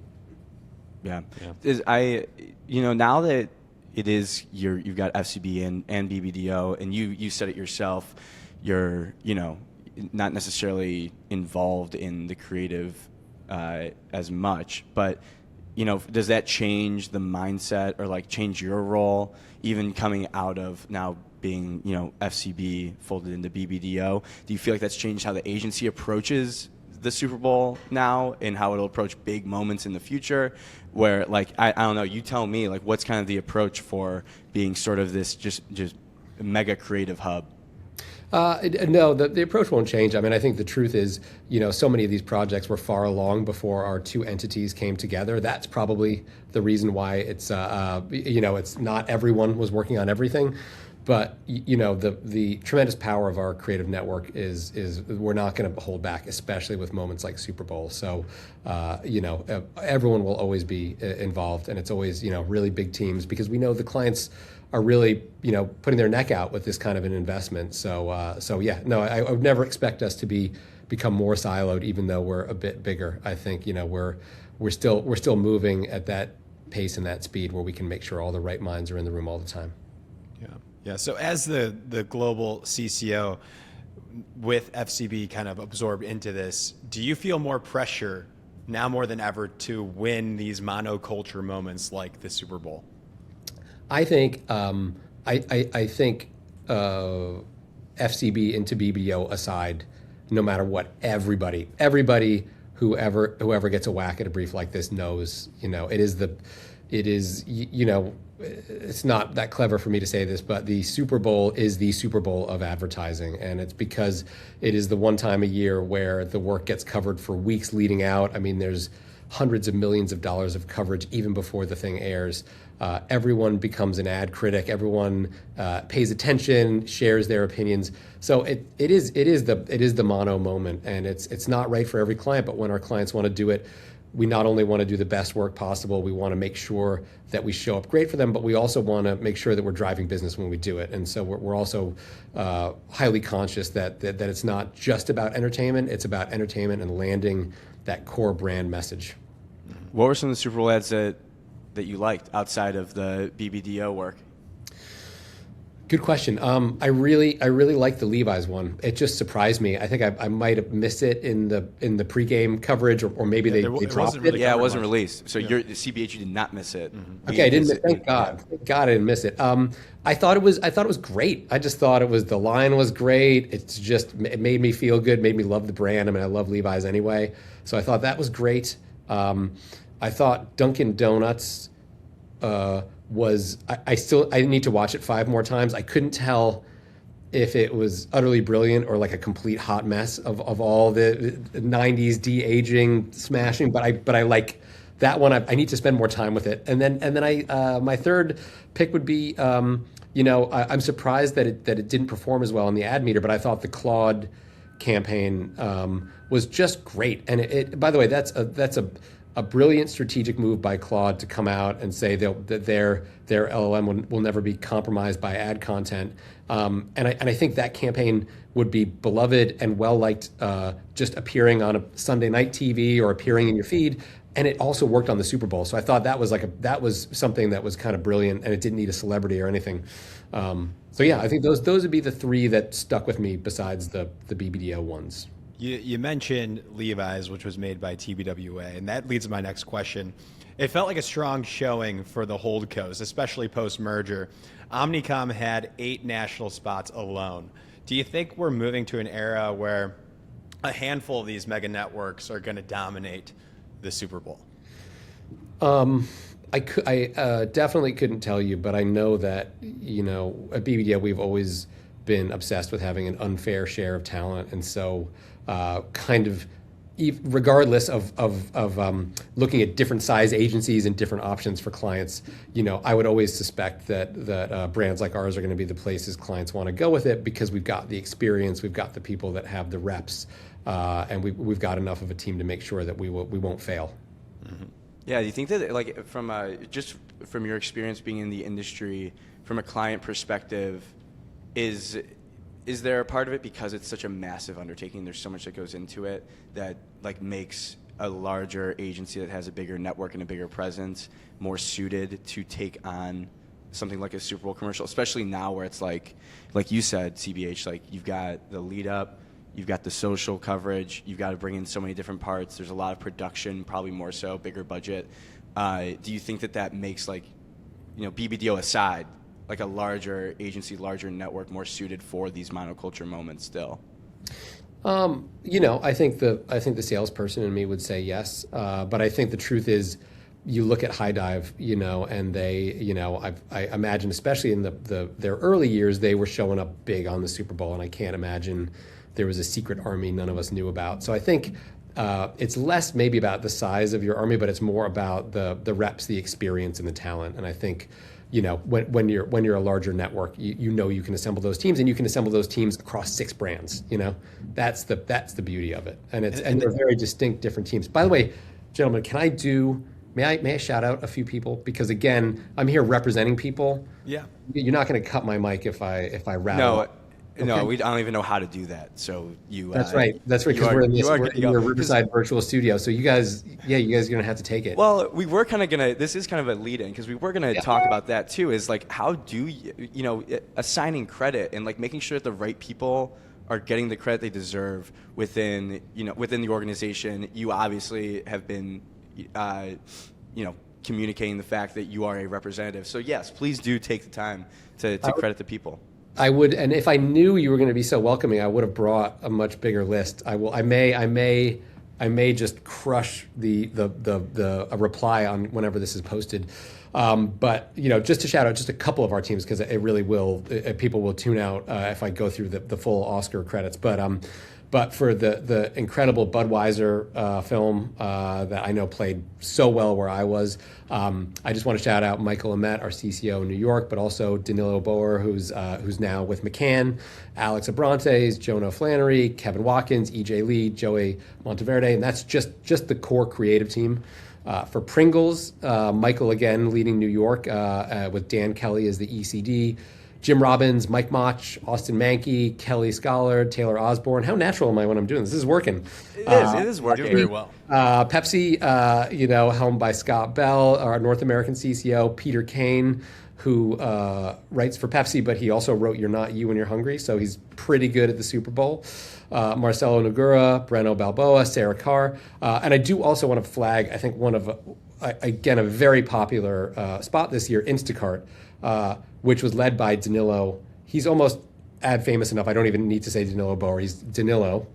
Yeah. Now that it is you've got FCB and BBDO, and you said it yourself, you're not necessarily involved in the creative as much, but does that change the mindset or change your role, even coming out of now being, FCB folded into BBDO? Do you feel like that's changed how the agency approaches the Super Bowl now and how it'll approach big moments in the future? Where, I don't know, you tell me, what's kind of the approach for being sort of this just mega creative hub? No, the approach won't change. I mean, I think the truth is, so many of these projects were far along before our two entities came together. That's probably the reason why it's not everyone was working on everything. But the tremendous power of our creative network is we're not going to hold back, especially with moments like Super Bowl. So everyone will always be involved, and it's always really big teams, because we know the clients are really putting their neck out with this kind of an investment. I would never expect us to become more siloed, even though we're a bit bigger. I think we're still moving at that pace and that speed where we can make sure all the right minds are in the room all the time. Yeah. So as the global CCO with FCB kind of absorbed into this, do you feel more pressure now more than ever to win these monoculture moments like the Super Bowl? I think I think FCB into BBDO aside, no matter what, everybody whoever gets a whack at a brief like this knows, it's not that clever for me to say this, but the Super Bowl is the Super Bowl of advertising. And it's because it is the one time a year where the work gets covered for weeks leading out. I mean, there's hundreds of millions of dollars of coverage even before the thing airs. Everyone becomes an ad critic. Everyone pays attention, shares their opinions. So it is the mono moment, and it's not right for every client. But when our clients want to do it, we not only want to do the best work possible, we want to make sure that we show up great for them, but we also want to make sure that we're driving business when we do it. And so we're also highly conscious that it's not just about entertainment. It's about entertainment and landing that core brand message. What were some of the Super Bowl ads that you liked outside of the BBDO work? Good question. I really liked the Levi's one. It just surprised me. I think I might have missed it in the pregame coverage, or maybe they dropped it. Yeah, it wasn't released. So the CBH, you did not miss it. Mm-hmm. Okay, I didn't. Thank God. Thank God I didn't miss it. I thought it was great. I just thought the line was great. It made me feel good. Made me love the brand. I mean, I love Levi's anyway. So I thought that was great. I thought Dunkin' Donuts I need to watch it 5 more times. I couldn't tell if it was utterly brilliant or like a complete hot mess of all the 90s de-aging smashing, but I like that one. I need to spend more time with it. And then I my third pick would be I'm surprised that it didn't perform as well on the ad meter, but I thought the Claude campaign was just great. And it by the way, that's a brilliant strategic move by Claude to come out and say that their LLM will never be compromised by ad content. And I think that campaign would be beloved and well liked, just appearing on a Sunday night TV or appearing in your feed. And it also worked on the Super Bowl. So I thought that was something that was kind of brilliant, and it didn't need a celebrity or anything. So yeah, I think those would be the three that stuck with me besides the BBDO ones. You mentioned Levi's, which was made by TBWA, and that leads to my next question. It felt like a strong showing for the holdcos, especially post-merger. Omnicom had 8 national spots alone. Do you think we're moving to an era where a handful of these mega networks are going to dominate the Super Bowl? I definitely couldn't tell you, but I know that, at BBDO, we've always been obsessed with having an unfair share of talent. And so regardless of looking at different size agencies and different options for clients, I would always suspect that brands like ours are going to be the places clients want to go with it, because we've got the experience, we've got the people that have the reps, and we've got enough of a team to make sure that we won't fail. Mm-hmm. Yeah, do you think that, like, just from your experience being in the industry, from a client perspective, is there a part of it, because it's such a massive undertaking, there's so much that goes into it, that like makes a larger agency that has a bigger network and a bigger presence more suited to take on something like a Super Bowl commercial, especially now where it's like you said, CBH, like you've got the lead up, you've got the social coverage, you've got to bring in so many different parts, there's a lot of production, probably more so, bigger budget. Do you think that makes, like, BBDO aside, like a larger agency, larger network, more suited for these monoculture moments still? I think the salesperson in me would say yes, but I think the truth is, you look at High Dive, and they, I imagine, especially in their early years, they were showing up big on the Super Bowl, and I can't imagine there was a secret army none of us knew about. So I think it's less maybe about the size of your army, but it's more about the reps, the experience, and the talent. And I think, when you're a larger network, you can assemble those teams, and you can assemble those teams across 6 brands. That's the beauty of it, and they're very distinct, different teams. By the way, gentlemen, may I shout out a few people, because again, I'm here representing people. Yeah, you're not going to cut my mic if I rattle. No. Okay. No, I don't even know how to do that. So you. That's right. That's right. Because we're in your Riverside virtual studio. So you guys are gonna have to take it. Well, we were kind of gonna. This is kind of a lead-in, because we were gonna talk about that too. Is like, how do you, assigning credit and like making sure that the right people are getting the credit they deserve within the organization. You obviously have been, communicating the fact that you are a representative. So yes, please do take the time to credit the people. I would, and if I knew you were going to be so welcoming, I would have brought a much bigger list. I may just crush a reply on whenever this is posted. But just to shout out just a couple of our teams, because it really will, people will tune out if I go through the full Oscar credits. But for the incredible Budweiser film that I know played so well where I was, I just want to shout out Michael Amet, our CCO in New York, but also Danilo Boer, who's now with McCann, Alex Abrantes, Jonah Flannery, Kevin Watkins, EJ Lee, Joey Monteverde, and that's just the core creative team. For Pringles, Michael again leading New York with Dan Kelly as the ECD. Jim Robbins, Mike Mach, Austin Mankey, Kelly Scholar, Taylor Osborne. How natural am I when I'm doing this? This is working. It is working very well. Pepsi, helmed by Scott Bell, our North American CCO, Peter Kane, who writes for Pepsi, but he also wrote You're Not You When You're Hungry, so he's pretty good at the Super Bowl. Marcelo Nogura, Breno Balboa, Sarah Carr. And I do also want to flag, I think a very popular spot this year, Instacart, which was led by Danilo. He's almost ad famous enough, I don't even need to say Danilo Boer, he's Danilo,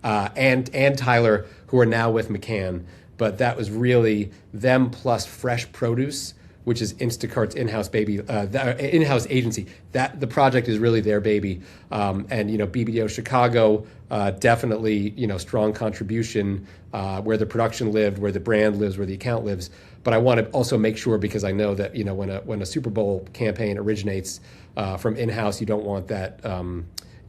and Tyler, who are now with McCann. But that was really them plus fresh produce which is Instacart's in-house in-house agency. That the project is really their baby, and BBDO Chicago definitely strong contribution where the production lived, where the brand lives, where the account lives. But I want to also make sure, because I know that when a Super Bowl campaign originates from in-house, you don't want that.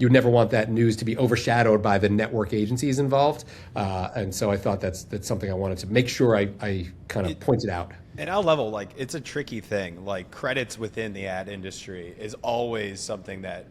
You would never want that news to be overshadowed by the network agencies involved, and so I thought that's something I wanted to make sure I kind of pointed out. And I'll level, like, it's a tricky thing. Like, credits within the ad industry is always something that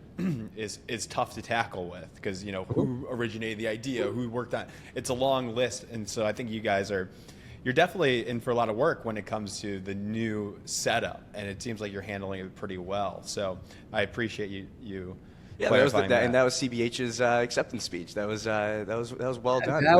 is tough to tackle with, because who originated the idea, who worked on it. It's a long list, and so I think you're definitely in for a lot of work when it comes to the new setup, and it seems like you're handling it pretty well. So I appreciate you. Yeah, that was and that was CBH's acceptance speech. That was well done. That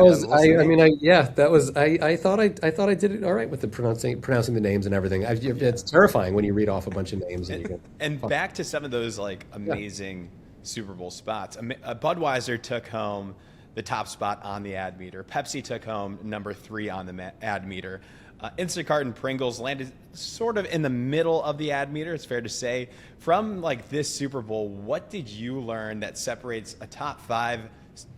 was I thought I did it all right with the pronouncing the names and everything. It's terrifying when you read off a bunch of names and back to some of those like amazing Super Bowl spots. Budweiser took home the top spot on the ad meter. Pepsi took home number 3 on the ad meter. Instacart and Pringles landed sort of in the middle of the ad meter, it's fair to say. From like this Super Bowl, what did you learn that separates a top 5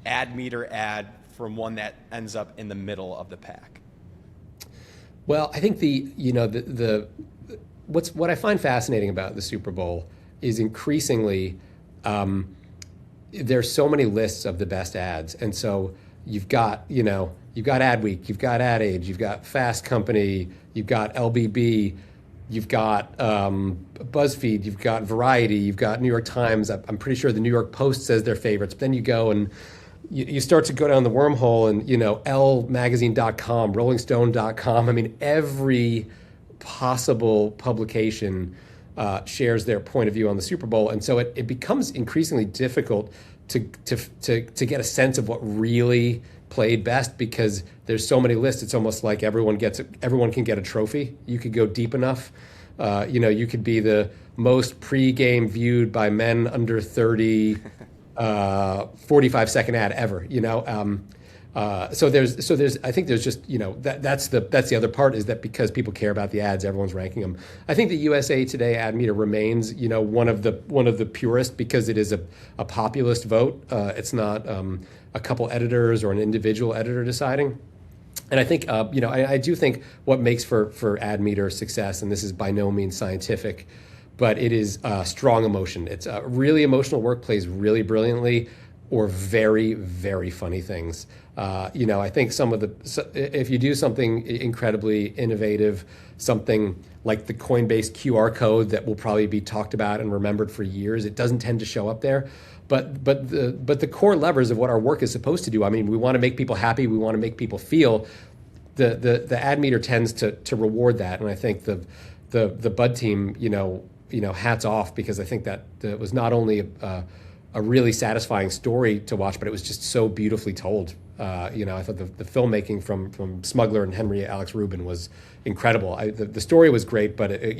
ad meter ad from one that ends up in the middle of the pack? Well, I think what I find fascinating about the Super Bowl is increasingly there's so many lists of the best ads, and so you've got Adweek, you've got Ad Age, you've got Fast Company, you've got LBB, you've got BuzzFeed, you've got Variety, you've got New York Times. I'm pretty sure the New York Post says their favorites. But then you go and you start to go down the wormhole, and LMagazine.com, RollingStone.com. I mean, every possible publication shares their point of view on the Super Bowl, and so it becomes increasingly difficult to get a sense of what really played best, because there's so many lists. It's almost like everyone can get a trophy. You could go deep enough. You could be the most pre-game viewed by men under 30 45-second ad ever. So there's I think there's just that's the other part, is that because people care about the ads, everyone's ranking them. I think the USA Today ad meter remains one of the purest, because it is a populist vote. It's not a couple editors or an individual editor deciding. And I think I do think what makes for ad meter success, and this is by no means scientific, but it is strong emotion. It's really emotional work plays really brilliantly, or very, very funny things. I think if you do something incredibly innovative, something like the Coinbase QR code that will probably be talked about and remembered for years, it doesn't tend to show up there. But the core levers of what our work is supposed to do, I mean, we want to make people happy, we want to make people feel. The ad meter tends to reward that, and I think the Bud team, hats off, because I think that it was not only a really satisfying story to watch, but it was just so beautifully told. I thought the filmmaking from Smuggler and Henry Alex Rubin was incredible. The story was great, but it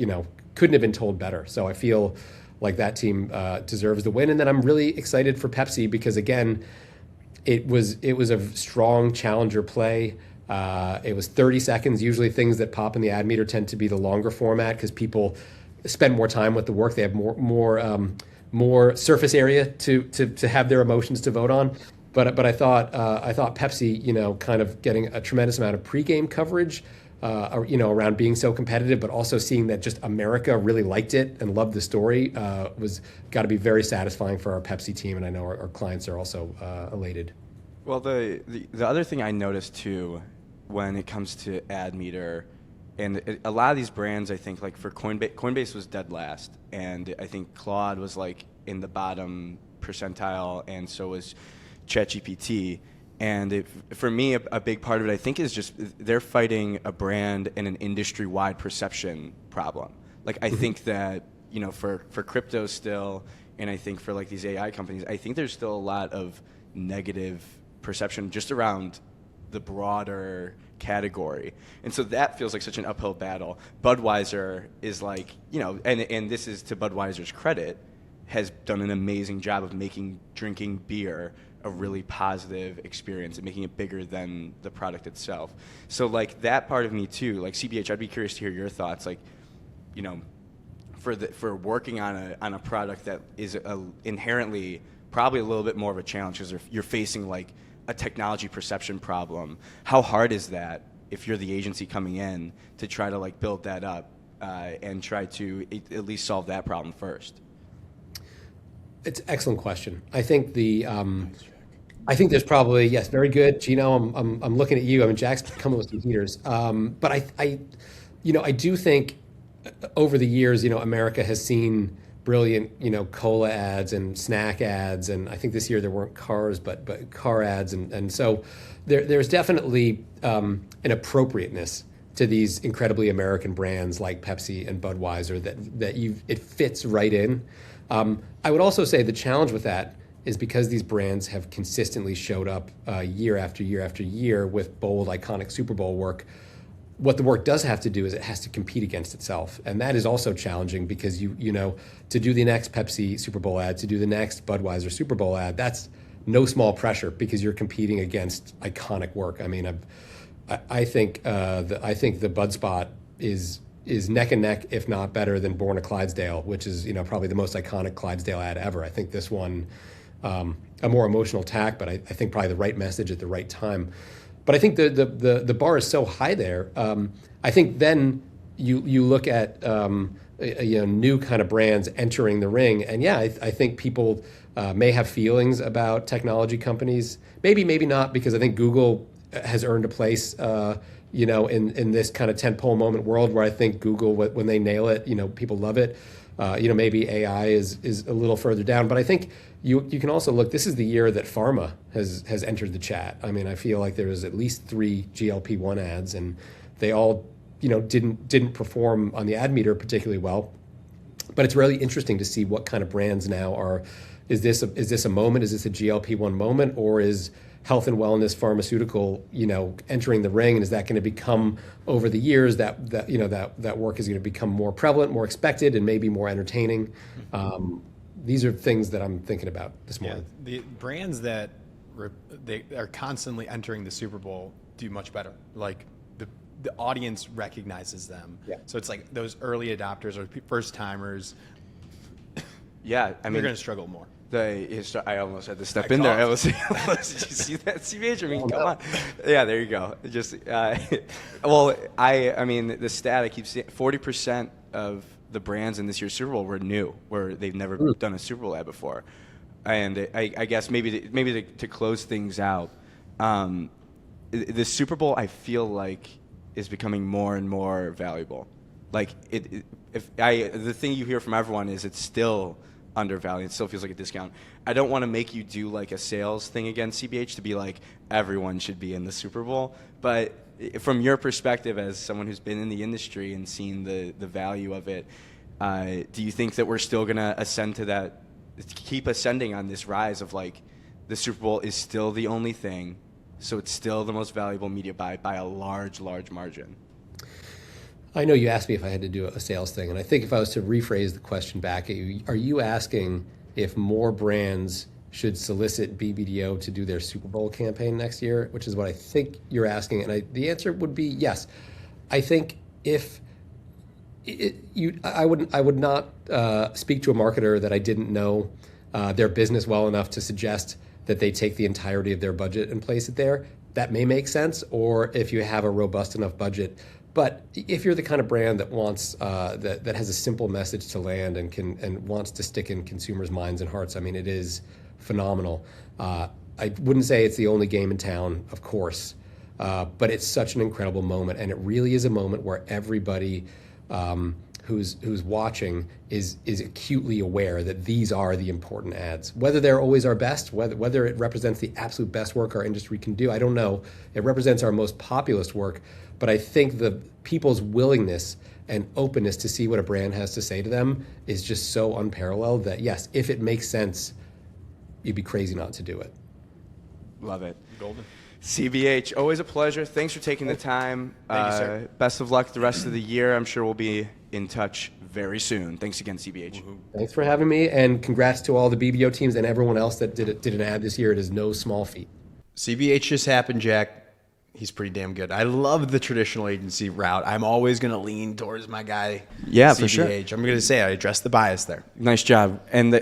couldn't have been told better. So I feel like that team deserves the win. And then I'm really excited for Pepsi, because again, it was a strong challenger play. It was 30 seconds. Usually things that pop in the ad meter tend to be the longer format, because people spend more time with the work. They have more surface area to have their emotions to vote on. But I thought Pepsi, kind of getting a tremendous amount of pregame coverage, around being so competitive, but also seeing that just America really liked it and loved the story, was got to be very satisfying for our Pepsi team, and I know our clients are also elated. Well, the other thing I noticed too, when it comes to ad meter, and a lot of these brands, I think, like for Coinbase was dead last, and I think Claude was like in the bottom percentile, and so was ChatGPT. And for me, a big part of it, I think, is just they're fighting a brand and an industry-wide perception problem. Like, I think that, for crypto still, and I think for like these AI companies, I think there's still a lot of negative perception just around the broader category. And so that feels like such an uphill battle. Budweiser is like, and this is to Budweiser's credit, has done an amazing job of making drinking beer a really positive experience and making it bigger than the product itself. So like that part of me too, like CBH, I'd be curious to hear your thoughts. Like, for working on a product that is inherently probably a little bit more of a challenge because you're facing like a technology perception problem. How hard is that if you're the agency coming in to try to like build that up and try to at least solve that problem first? It's an excellent question. I think I think there's probably, yes, very good. Gino, I'm looking at you. I mean, Jack's coming with some heaters. But I do think over the years, America has seen brilliant, cola ads and snack ads. And I think this year there weren't cars, but car ads. And so there's definitely an appropriateness to these incredibly American brands like Pepsi and Budweiser that it fits right in. I would also say the challenge with that is because these brands have consistently showed up year after year after year with bold, iconic Super Bowl work. What the work does have to do is it has to compete against itself. And that is also challenging because to do the next Pepsi Super Bowl ad, to do the next Budweiser Super Bowl ad, that's no small pressure because you're competing against iconic work. I mean, I think the Bud spot is neck and neck, if not better than Born a Clydesdale, which is probably the most iconic Clydesdale ad ever. I think this one, a more emotional tack, but I think probably the right message at the right time. But I think the bar is so high there. I think then you look at new kind of brands entering the ring, and I think people may have feelings about technology companies. Maybe not, because I think Google has earned a place in this kind of tentpole moment world where I think Google, when they nail it, people love it. Maybe AI is a little further down, but I think you can also look. This is the year that pharma has entered the chat. I mean, I feel like there was at least 3 GLP-1 ads, and they all didn't perform on the ad meter particularly well. But it's really interesting to see what kind of brands now are. Is this a moment? Is this a GLP-1 moment, or is health and wellness pharmaceutical, entering the ring, and is that going to become over the years that work is going to become more prevalent, more expected, and maybe more entertaining? These are things that I'm thinking about this morning. Yeah, the brands that they are constantly entering the Super Bowl do much better. Like the audience recognizes them. Yeah. So it's like those early adopters or first timers. Yeah, I mean, they're going to struggle more. I almost had to step in there. Did you see that, CBH? I mean, come on. Yeah, there you go. Just I mean, the stat I keep seeing: 40% of the brands in this year's Super Bowl were new, where they've never done a Super Bowl ad before. And I guess maybe to close things out, the Super Bowl, I feel like, is becoming more and more valuable. Like the thing you hear from everyone is it's still undervalued. It still feels like a discount. I don't want to make you do like a sales thing again, CBH, to be like everyone should be in the Super Bowl. But from your perspective as someone who's been in the industry and seen the value of it, do you think that we're still going to ascend to that, keep ascending on this rise of like the Super Bowl is still the only thing, so it's still the most valuable media buy by a large margin? I know you asked me if I had to do a sales thing, and I think if I was to rephrase the question back at you, are you asking if more brands should solicit BBDO to do their Super Bowl campaign next year, which is what I think you're asking, and the answer would be yes. I think I would not speak to a marketer that I didn't know their business well enough to suggest that they take the entirety of their budget and place it there. That may make sense, or if you have a robust enough budget. But if you're the kind of brand that wants that has a simple message to land and wants to stick in consumers' minds and hearts, I mean, it is phenomenal. I wouldn't say it's the only game in town, of course, but it's such an incredible moment, and it really is a moment where everybody who's watching is acutely aware that these are the important ads. Whether they're always our best, whether it represents the absolute best work our industry can do, I don't know. It represents our most populist work. But I think the people's willingness and openness to see what a brand has to say to them is just so unparalleled that, yes, if it makes sense, you'd be crazy not to do it. Love it. Golden. CBH, always a pleasure. Thanks for taking the time. Thank you, sir. Best of luck the rest of the year. I'm sure we'll be in touch very soon. Thanks again, CBH. Woo-hoo. Thanks for having me, and congrats to all the BBO teams and everyone else that did an ad this year. It is no small feat. CBH just happened, Jack. He's pretty damn good. I love the traditional agency route. I'm always going to lean towards my guy. Yeah, CVH. for sure. I'm going to say I address the bias there. Nice job. And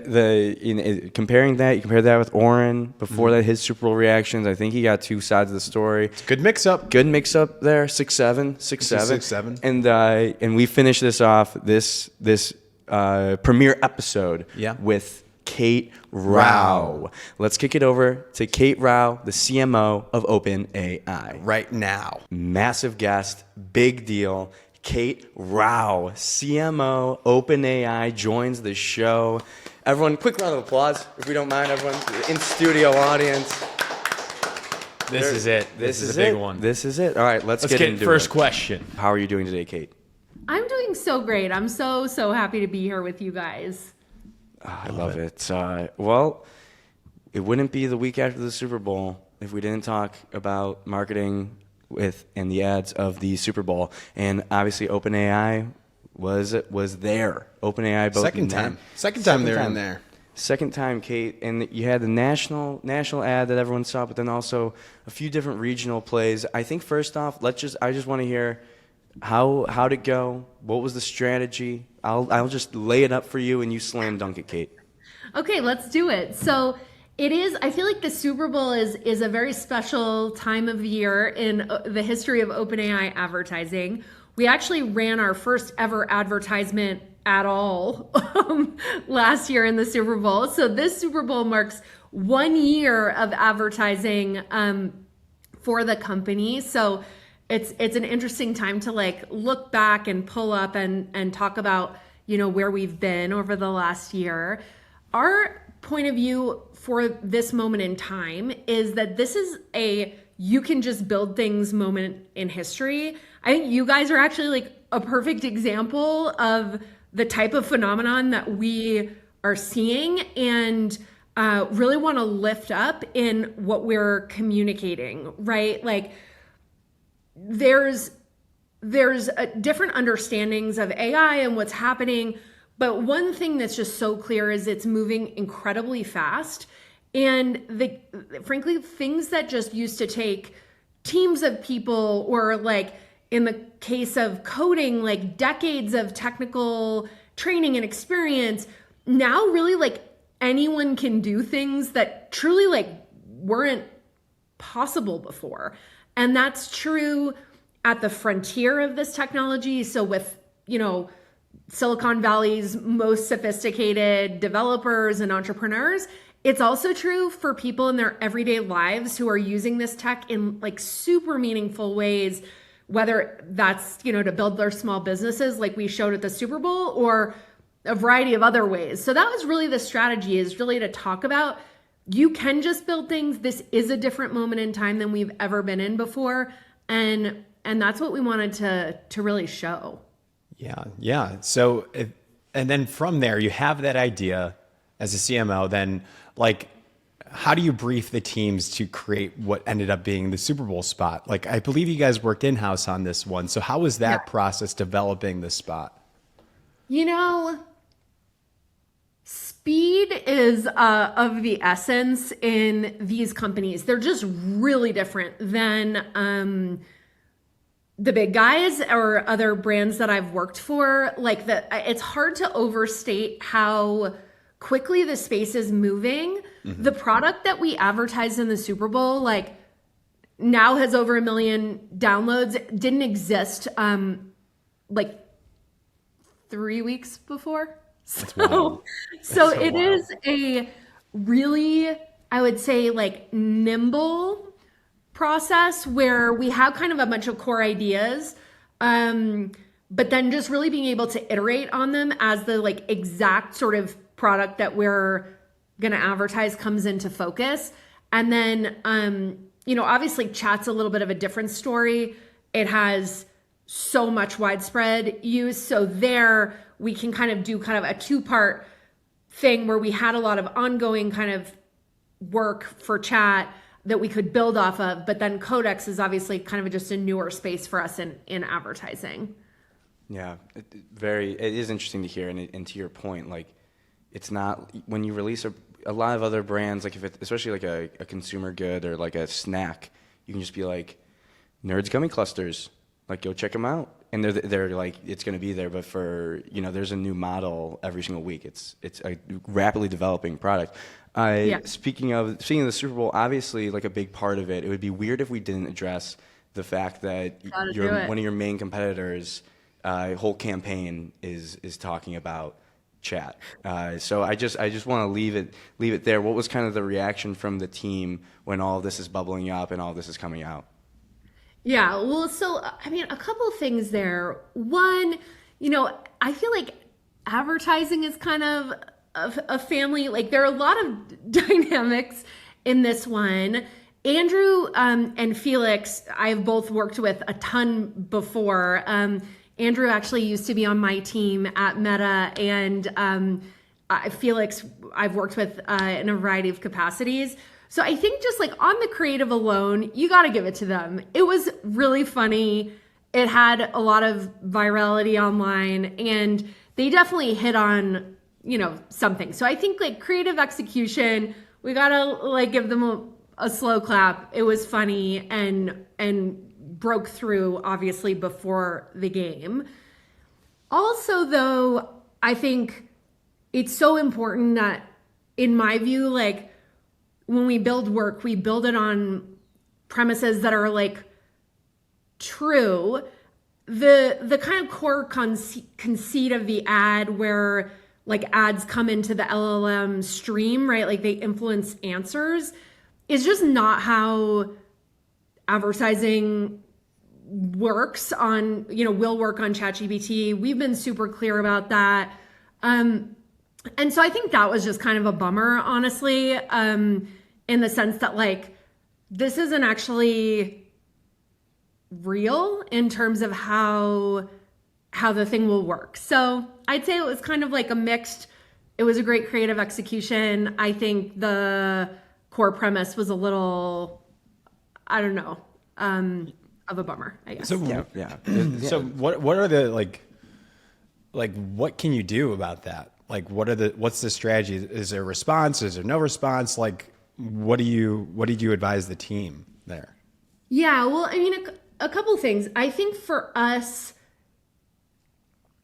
comparing that, you compare that with Oren before that, his Super Bowl reactions. I think he got two sides of the story. Good mix up. Good mix up there. 6'7", 6'7". And we finish this off this premiere episode with Kate Rouch. Let's kick it over to Kate Rouch, the CMO of OpenAI. Right now. Massive guest, big deal. Kate Rouch, CMO, OpenAI, joins the show. Everyone, quick round of applause, if we don't mind, everyone. In studio audience. This is it. This is a big one. This is it. All right, let's get into first it. question. How are you doing today, Kate? I'm doing so great. I'm so happy to be here with you guys. I love it. Well, it wouldn't be the week after the Super Bowl if we didn't talk about marketing and the ads of the Super Bowl. And obviously, OpenAI was there. OpenAI both Second time they're in there. Second time, Kate, and you had the national ad that everyone saw, but then also a few different regional plays. I think first off, I just want to hear how'd it go? What was the strategy? I'll just lay it up for you, and you slam dunk it, Kate. Okay, let's do it. So it is. I feel like the Super Bowl is a very special time of year in the history of OpenAI advertising. We actually ran our first ever advertisement at all last year in the Super Bowl. So this Super Bowl marks 1 year of advertising for the company. So it's an interesting time to like look back and pull up and talk about, where we've been over the last year. Our point of view for this moment in time is that this is you can just build things moment in history. I think you guys are actually like a perfect example of the type of phenomenon that we are seeing and really want to lift up in what we're communicating, right? Like there's different understandings of AI and what's happening, but one thing that's just so clear is it's moving incredibly fast. And frankly, things that just used to take teams of people, or like in the case of coding, like decades of technical training and experience, now really like anyone can do things that truly like weren't possible before. And that's true at the frontier of this technology. So with, Silicon Valley's most sophisticated developers and entrepreneurs, it's also true for people in their everyday lives who are using this tech in like super meaningful ways, whether that's, to build their small businesses like we showed at the Super Bowl, or a variety of other ways. So that was really the strategy, is really to talk about you can just build things. This is a different moment in time than we've ever been in before. And that's what we wanted to really show. Yeah. So, and then from there, you have that idea as a CMO, then like, how do you brief the teams to create what ended up being the Super Bowl spot? Like, I believe you guys worked in-house on this one. So how was that process developing the spot? Speed is of the essence in these companies. They're just really different than the big guys or other brands that I've worked for. Like it's hard to overstate how quickly the space is moving. Mm-hmm. The product that we advertised in the Super Bowl, like now has over 1 million downloads. Didn't exist like 3 weeks before. So it is a really, I would say, like nimble process where we have kind of a bunch of core ideas, but then just really being able to iterate on them as the like exact sort of product that we're going to advertise comes into focus. And then, obviously chat's a little bit of a different story. It has so much widespread use. So there we can kind of do kind of a 2-part thing where we had a lot of ongoing kind of work for chat that we could build off of, but then Codex is obviously kind of just a newer space for us in advertising. Yeah, it is interesting to hear, and to your point, like it's not when you release a lot of other brands, like especially like a consumer good or like a snack, you can just be like, Nerds Gummy Clusters. Like, go check them out. And they're like, it's going to be there, but for, there's a new model every single week. It's a rapidly developing product. Speaking of the Super Bowl, obviously, like, a big part of it, it would be weird if we didn't address the fact that one of your main competitors' whole campaign is talking about chat. So I just want to leave it there. What was kind of the reaction from the team when all of this is bubbling up and all of this is coming out? Yeah, well, so, I mean, a couple of things there. One, I feel like advertising is kind of a family, like, there are a lot of dynamics in this one. Andrew and Felix, I've both worked with a ton before. Andrew actually used to be on my team at Meta, and Felix I've worked with in a variety of capacities. So I think just like on the creative alone, you got to give it to them. It was really funny. It had a lot of virality online, and they definitely hit on, something. So I think like creative execution, we got to like give them a slow clap. It was funny and broke through obviously before the game. Also though, I think it's so important that, in my view, like, when we build work, we build it on premises that are like true. The kind of core conceit of the ad where like ads come into the LLM stream, right? Like they influence answers, is just not how advertising works on, will work on ChatGPT. We've been super clear about that. And so I think that was just kind of a bummer, honestly, in the sense that like, this isn't actually real in terms of how the thing will work. So I'd say it was kind of like it was a great creative execution. I think the core premise was a little, I don't know, of a bummer, I guess. So, So what are the, like, what can you do about that? Like, what's the strategy? Is there a response? Is there no response? Like, what did you advise the team there? Yeah, well, I mean, a couple things. I think for us,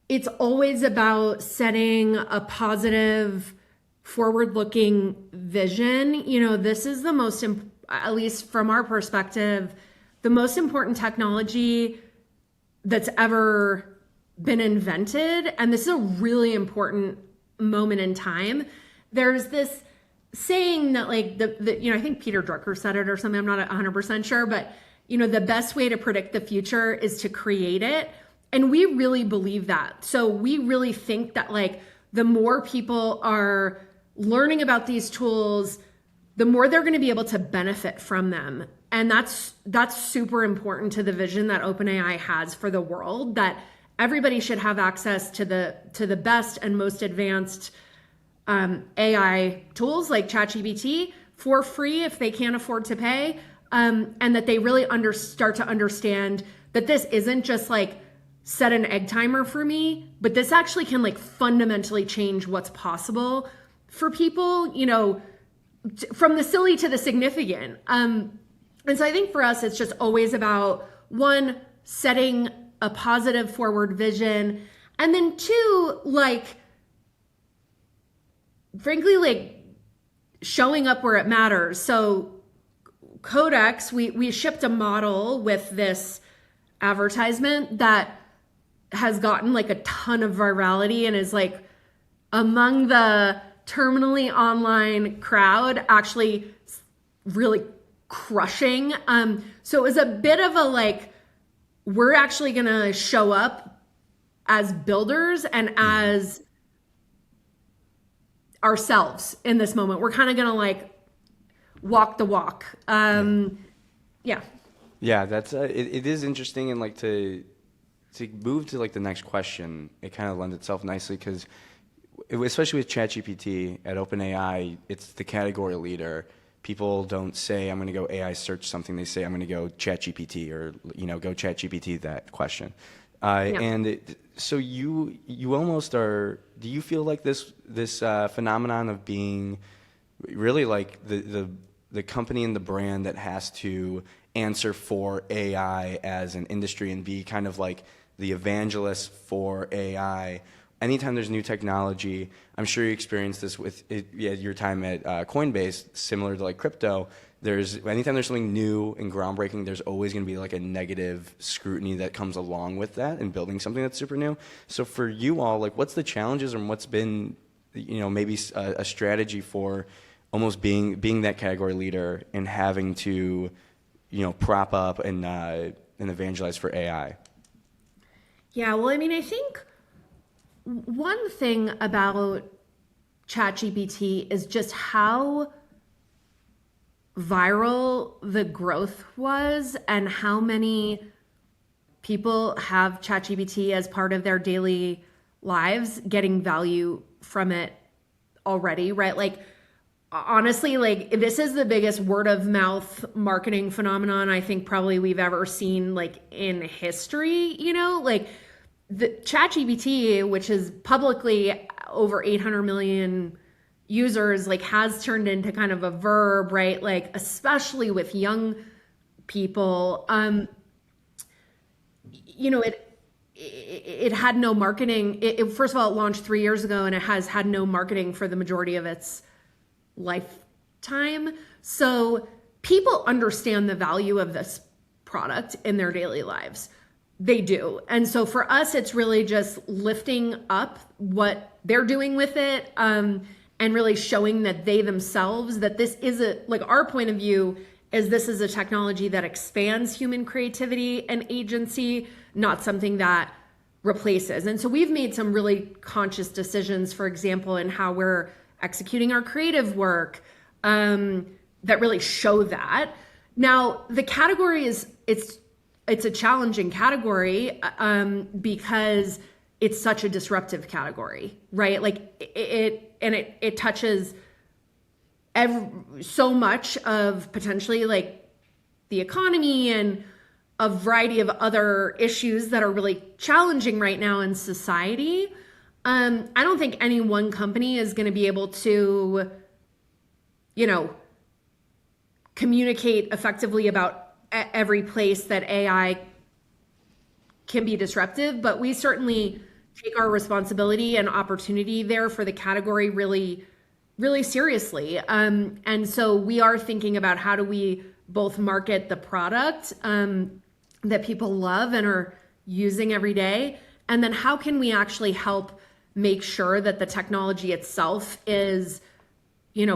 it's always about setting a positive, forward-looking vision. This is the most, at least from our perspective, the most important technology that's ever been invented. And this is a really important moment in time. There's this saying that like I think Peter Drucker said it or something, I'm not 100% sure, but the best way to predict the future is to create it. And we really believe that. So we really think that like the more people are learning about these tools, the more they're going to be able to benefit from them. And that's super important to the vision that OpenAI has for the world, that everybody should have access to the best and most advanced AI tools like ChatGPT for free if they can't afford to pay, and that they really start to understand that this isn't just like set an egg timer for me, but this actually can like fundamentally change what's possible for people, from the silly to the significant. And so I think for us, it's just always about, one, setting a positive forward vision, and then two, like, frankly, like showing up where it matters. So Codex, we shipped a model with this advertisement that has gotten like a ton of virality and is like among the terminally online crowd, actually really crushing. So it was a bit of a like, we're actually gonna show up as builders and as ourselves in this moment. We're kind of gonna like walk the walk. Yeah. Yeah, that's it is interesting, and like to move to like the next question, it kind of lends itself nicely because especially with ChatGPT at OpenAI, it's the category leader. People don't say I'm going to go AI search something. They say I'm going to go ChatGPT or go ChatGPT that question. And so you almost are. Do you feel like this phenomenon of being really like the the company and the brand that has to answer for AI as an industry and be kind of like the evangelist for AI. Anytime there's new technology, I'm sure you experienced this with your time at Coinbase, similar to like crypto. Anytime there's something new and groundbreaking, there's always going to be like a negative scrutiny that comes along with that and building something that's super new. So for you all, like, what's the challenges and what's been, maybe a strategy for almost being that category leader and having to, prop up and evangelize for AI? Yeah, well, I mean, I think one thing about ChatGPT is just how viral the growth was and how many people have ChatGPT as part of their daily lives, getting value from it already, right? Like, honestly, like, this is the biggest word of mouth marketing phenomenon I think probably we've ever seen, like, in history, like the ChatGPT, which is publicly over 800 million users, like, has turned into kind of a verb, right? Like, especially with young people, it had no marketing. It first of all, it launched 3 years ago, and it has had no marketing for the majority of its lifetime. So people understand the value of this product in their daily lives. They do. And so for us, it's really just lifting up what they're doing with it, and really showing that they themselves, that this is our point of view is this is a technology that expands human creativity and agency, not something that replaces. And so we've made some really conscious decisions, for example, in how we're executing our creative work, that really show that. Now, the category it's a challenging category, because it's such a disruptive category, right? Like it touches so much of potentially like the economy and a variety of other issues that are really challenging right now in society. I don't think any one company is going to be able to, communicate effectively about every place that AI can be disruptive, but we certainly take our responsibility and opportunity there for the category really, really seriously. And so we are thinking about how do we both market the product that people love and are using every day, and then how can we actually help make sure that the technology itself is,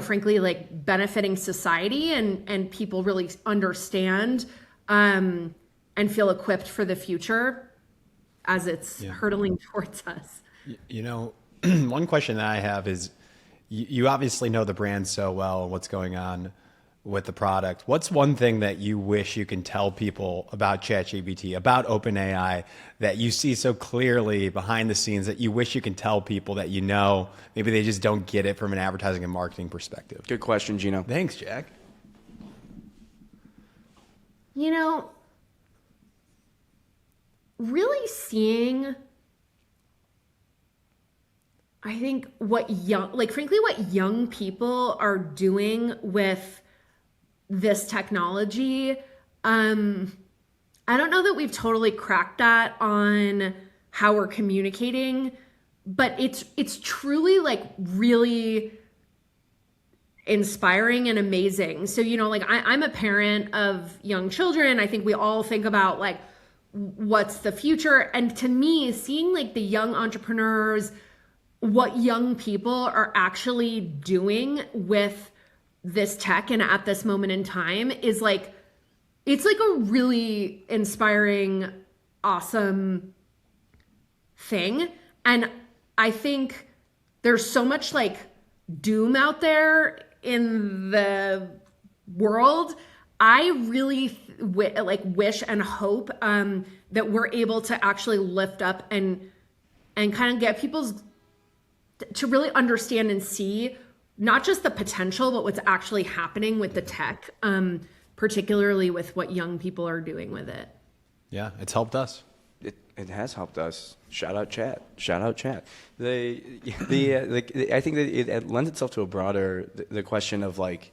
frankly, like benefiting society and people really understand and feel equipped for the future as it's hurtling towards us. One question that I have is, you obviously know the brand so well and what's going on with the product. What's one thing that you wish you can tell people about ChatGPT, about OpenAI, that you see so clearly behind the scenes that you wish you can tell people that maybe they just don't get it from an advertising and marketing perspective? Good question, Gino. Thanks, Jack. Really seeing, I think, what young people are doing with this technology. I don't know that we've totally cracked that on how we're communicating, but it's truly like really inspiring and amazing. So, I'm a parent of young children. I think we all think about like, what's the future? And to me, seeing like the young entrepreneurs, what young people are actually doing with this tech and at this moment in time is like, it's like a really inspiring, awesome thing. And I think there's so much like doom out there in the world. I really wish and hope that we're able to actually lift up and kind of get people's to really understand and see not just the potential, but what's actually happening with the tech, particularly with what young people are doing with it. Yeah, it's helped us. It has helped us. Shout out chat. I think that it lends itself to a broader the question of like,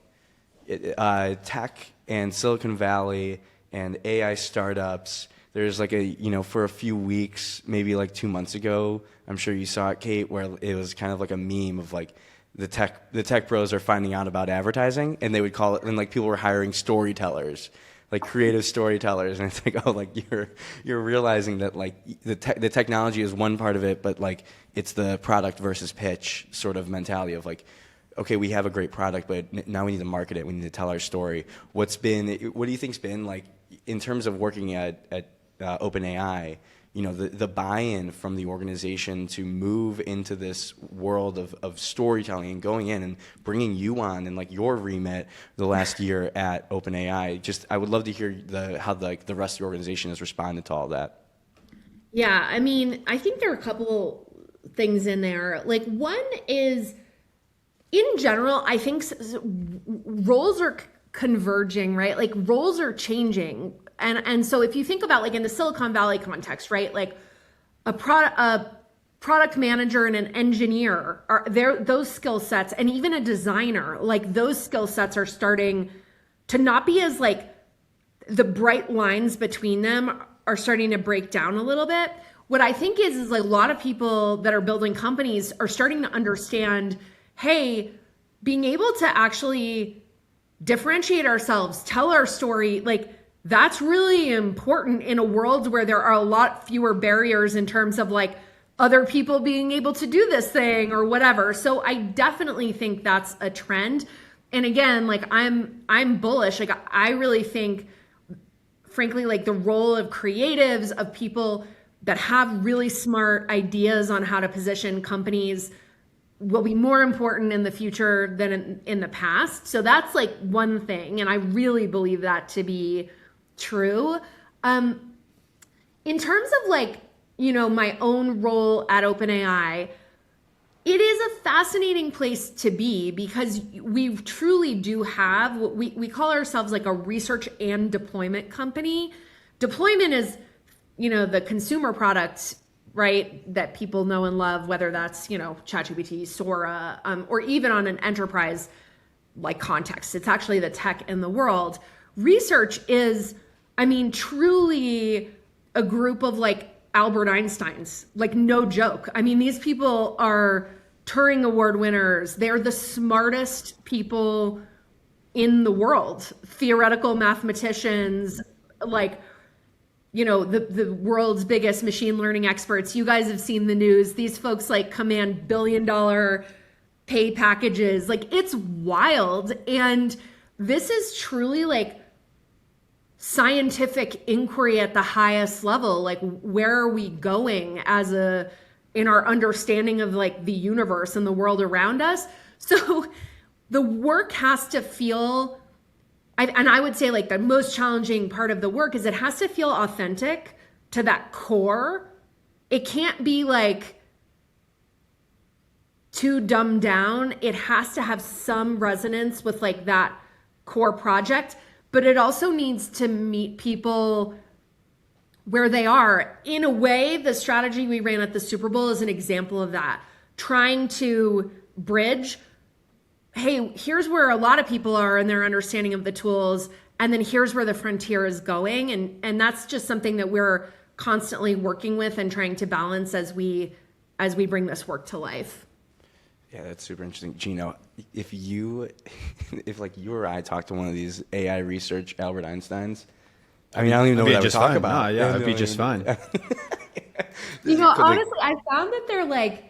tech and Silicon Valley and AI startups. There's like for a few weeks, maybe like 2 months ago, I'm sure you saw it, Kate, where it was kind of like a meme of like the tech bros are finding out about advertising, and they would call it, and like people were hiring storytellers, like creative storytellers, and it's like, oh, like you're realizing that like the technology is one part of it, but like it's the product versus pitch sort of mentality of like, okay, we have a great product, but now we need to market it. We need to tell our story. What do you think's been like in terms of working at OpenAI? The buy-in from the organization to move into this world of storytelling and going in and bringing you on and like your remit the last year at OpenAI. I would love to hear how the rest of the organization has responded to all that. Yeah, I mean, I think there are a couple things in there. Like one is, in general, I think roles are converging, right? Like roles are changing. And so if you think about like in the Silicon Valley context, right? Like a product manager and an engineer those skill sets, and even a designer, like those skill sets are starting to not be as like the bright lines between them are starting to break down a little bit. What I think is like a lot of people that are building companies are starting to understand, hey, being able to actually differentiate ourselves, tell our story, like that's really important in a world where there are a lot fewer barriers in terms of like other people being able to do this thing or whatever. So I definitely think that's a trend. And again, like I'm bullish. Like I really think, frankly, like the role of creatives, of people that have really smart ideas on how to position companies will be more important in the future than in the past. So that's like one thing. And I really believe that to be true. In terms of like, my own role at OpenAI, it is a fascinating place to be because we truly do have what we call ourselves like a research and deployment company. Deployment is, the consumer products, right, that people know and love, whether that's, ChatGPT, Sora, or even on an enterprise like context. It's actually the tech in the world. Research is, truly a group of like Albert Einsteins, like no joke. These people are Turing Award winners. They're the smartest people in the world, theoretical mathematicians, like, the world's biggest machine learning experts. You guys have seen the news. These folks like command $1 billion pay packages. Like it's wild. And this is truly like scientific inquiry at the highest level. Like where are we going in our understanding of like the universe and the world around us? So the work has to feel, and I would say like the most challenging part of the work is it has to feel authentic to that core. It can't be like too dumbed down. It has to have some resonance with like that core project, but it also needs to meet people where they are. In a way, the strategy we ran at the Super Bowl is an example of that. Trying to bridge, hey, here's where a lot of people are in their understanding of the tools, and then here's where the frontier is going. And that's just something that we're constantly working with and trying to balance as we bring this work to life. Yeah, that's super interesting. Gino, if like you or I talked to one of these AI research Albert Einsteins, I don't even know what I would talk about. No, yeah, it'd be just fine. Honestly, I found that they're like,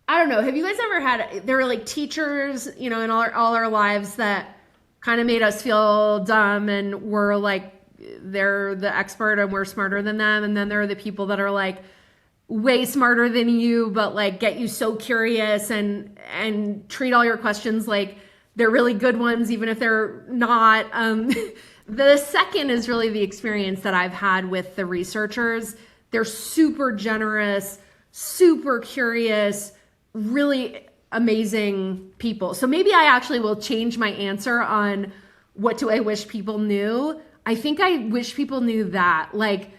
I don't know. Have you guys ever there were like teachers, in all our lives that kind of made us feel dumb and we're like, they're the expert and we're smarter than them. And then there are the people that are like way smarter than you, but like get you so curious and treat all your questions like they're really good ones, even if they're not. The second is really the experience that I've had with the researchers. They're super generous, super curious, really amazing people. So maybe I actually will change my answer on what do I wish people knew. I think I wish people knew that, like,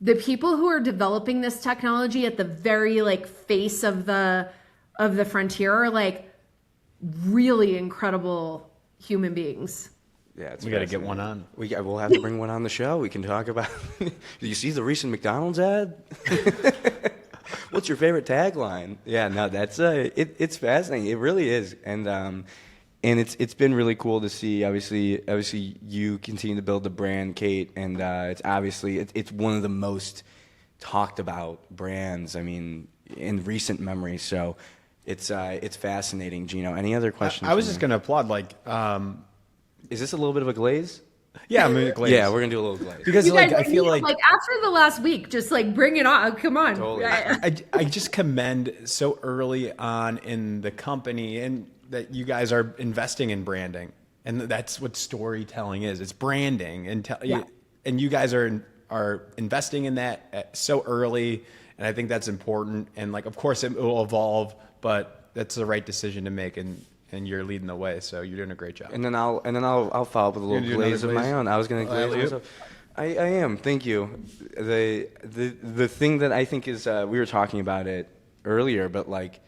the people who are developing this technology at the very like face of the frontier are like really incredible human beings. Yeah, it's We got to get fascinating. one on. We'll have to bring one on the show. We can talk about. Do you see the recent McDonald's ad? What's your favorite tagline? Yeah, no, that's it's fascinating. It really is, and it's been really cool to see. Obviously, you continue to build the brand, Kate, and it's one of the most talked about brands. I mean, in recent memory. So, it's fascinating. Gino, any other questions? I was from just you? going to applaud, like, Is this a little bit of a glaze? yeah, I mean, glaze. Yeah, we're gonna do a little glaze. because You like guys, I feel like after the last week, just like bring it on. Come on. Totally. I just commend so early on in the company and that you guys are investing in branding, and that's what storytelling is. It's branding, and and you guys are investing in that so early, and I think that's important. And like, of course, it will evolve, but that's the right decision to make, and you're leading the way. So you're doing a great job. And then I'll follow up with a little gonna do glaze of another my glaze? own. I was gonna glaze alley-oop? myself. I am. Thank you. The thing that I think is we were talking about it earlier, but like,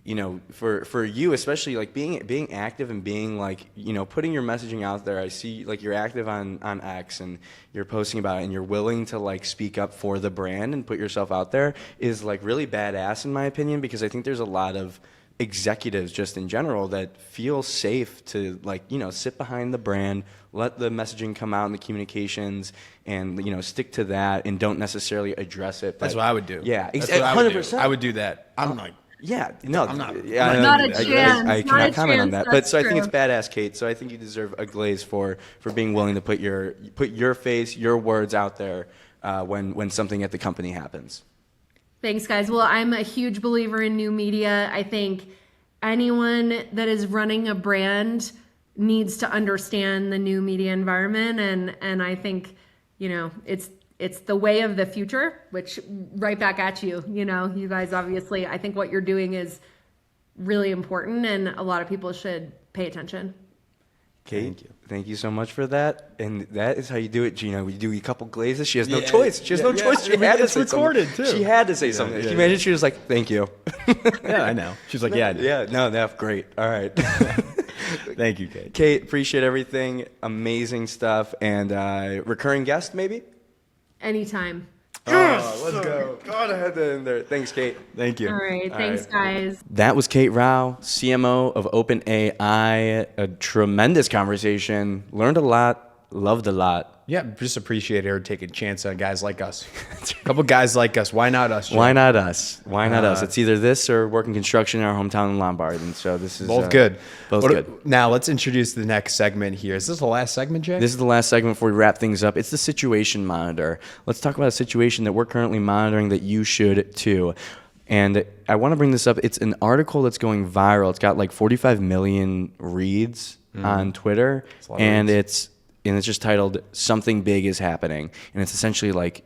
you know, for you especially, like being active and being like, you know, putting your messaging out there. I see like you're active on X and you're posting about it and you're willing to like speak up for the brand and put yourself out there is like really badass in my opinion, because I think there's a lot of executives just in general that feel safe to like, you know, sit behind the brand, let the messaging come out in the communications and, you know, stick to that and don't necessarily address it. That's what I would do. Yeah, That's what I would do. 100%. I would do that. I'm like, Yeah, no, I'm not- yeah, Not a I chance, not cannot a comment on chance, that. But that's so I think it's true. badass, Kate. So I think you deserve a glaze for being willing to put your face, your words out there when something at the company happens. Thanks, guys. Well, I'm a huge believer in new media. I think anyone that is running a brand needs to understand the new media environment, and I think, you know, it's the way of the future, which right back at you. You know, you guys obviously, I think what you're doing is really important, and a lot of people should pay attention. Kate, thank you so much for that. And that is how you do it, Gina. We do a couple glazes. She has no Yeah, choice. She has no yeah, choice. She yeah, had to it's say recorded, something. too. She had to say something. yeah, Can you yeah. imagine? She was like, "Thank you." yeah, I know. She's like, yeah, I do. Yeah. No, that's great. All right. Thank you, Kate. Kate, appreciate everything. Amazing stuff. And recurring guest, maybe? Anytime. Let's go. God, I had that in there. Thanks, Kate. Thank you. All right. Thanks, guys. That was Kate Rouch, CMO of OpenAI. A tremendous conversation. Learned a lot. Loved a lot. Yeah, just appreciate her taking a chance on guys like us. A couple guys like us. Why not us? Jim? Why not us? Why not us? It's either this or working construction in our hometown in Lombard. And so this is Both good. Both What- good. Now let's introduce the next segment here. Is this the last segment, Jay? This is the last segment before we wrap things up. It's the situation monitor. Let's talk about a situation that we're currently monitoring that you should too. And I want to bring this up. It's an article that's going viral. It's got like 45 million reads on Twitter, a lot of and reads. it's just titled "Something Big is Happening," and it's essentially like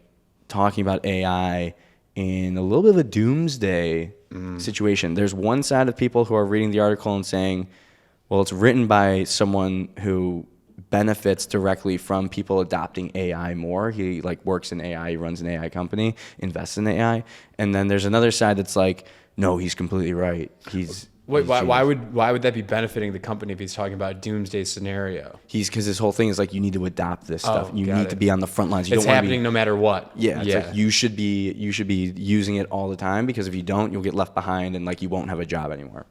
talking about AI in a little bit of a doomsday situation. There's one side of people who are reading the article and saying, well, it's written by someone who benefits directly from people adopting AI more. He like works in AI, he runs an AI company, invests in AI. And then there's another side that's like, no, he's completely right. Wait, why would that be benefiting the company if he's talking about a doomsday scenario? Because his whole thing is like, you need to adopt this stuff. You got need it. to be on the front lines. You It's don't wanna happening no matter what. Yeah, it's like you should be using it all the time, because if you don't, you'll get left behind and like you won't have a job anymore.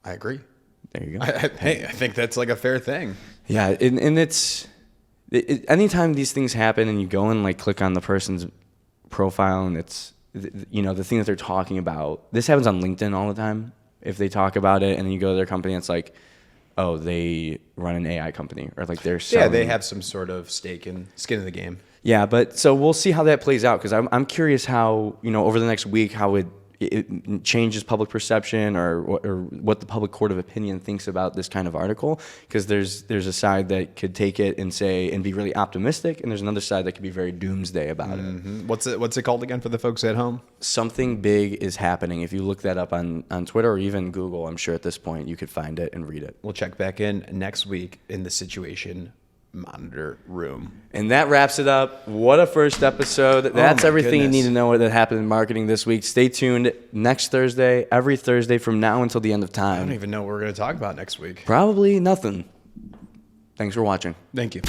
I agree. There you go. Hey, I think that's like a fair thing. Yeah, and it's anytime these things happen and you go and like click on the person's profile and it's, you know, the thing that they're talking about. This happens on LinkedIn all the time. If they talk about it and then you go to their company, it's like, oh, they run an AI company, or like they're selling. Yeah, they have some sort of skin in the game. Yeah, but so we'll see how that plays out, because I'm curious how, you know, over the next week, how it changes public perception or what the public court of opinion thinks about this kind of article, because there's a side that could take it and say and be really optimistic, and there's another side that could be very doomsday about it. What's it called again for the folks at home? Something big is happening. If you look that up on Twitter or even Google, I'm sure at this point you could find it and read it. We'll check back in next week in the situation monitor room. And that wraps it up. What a first episode. That's my everything goodness. you need to know that happened in marketing this week. Stay tuned next Thursday, every Thursday from now until the end of I don't time. even know what we're going to talk about next week. Probably nothing. Thanks for watching. Thank you.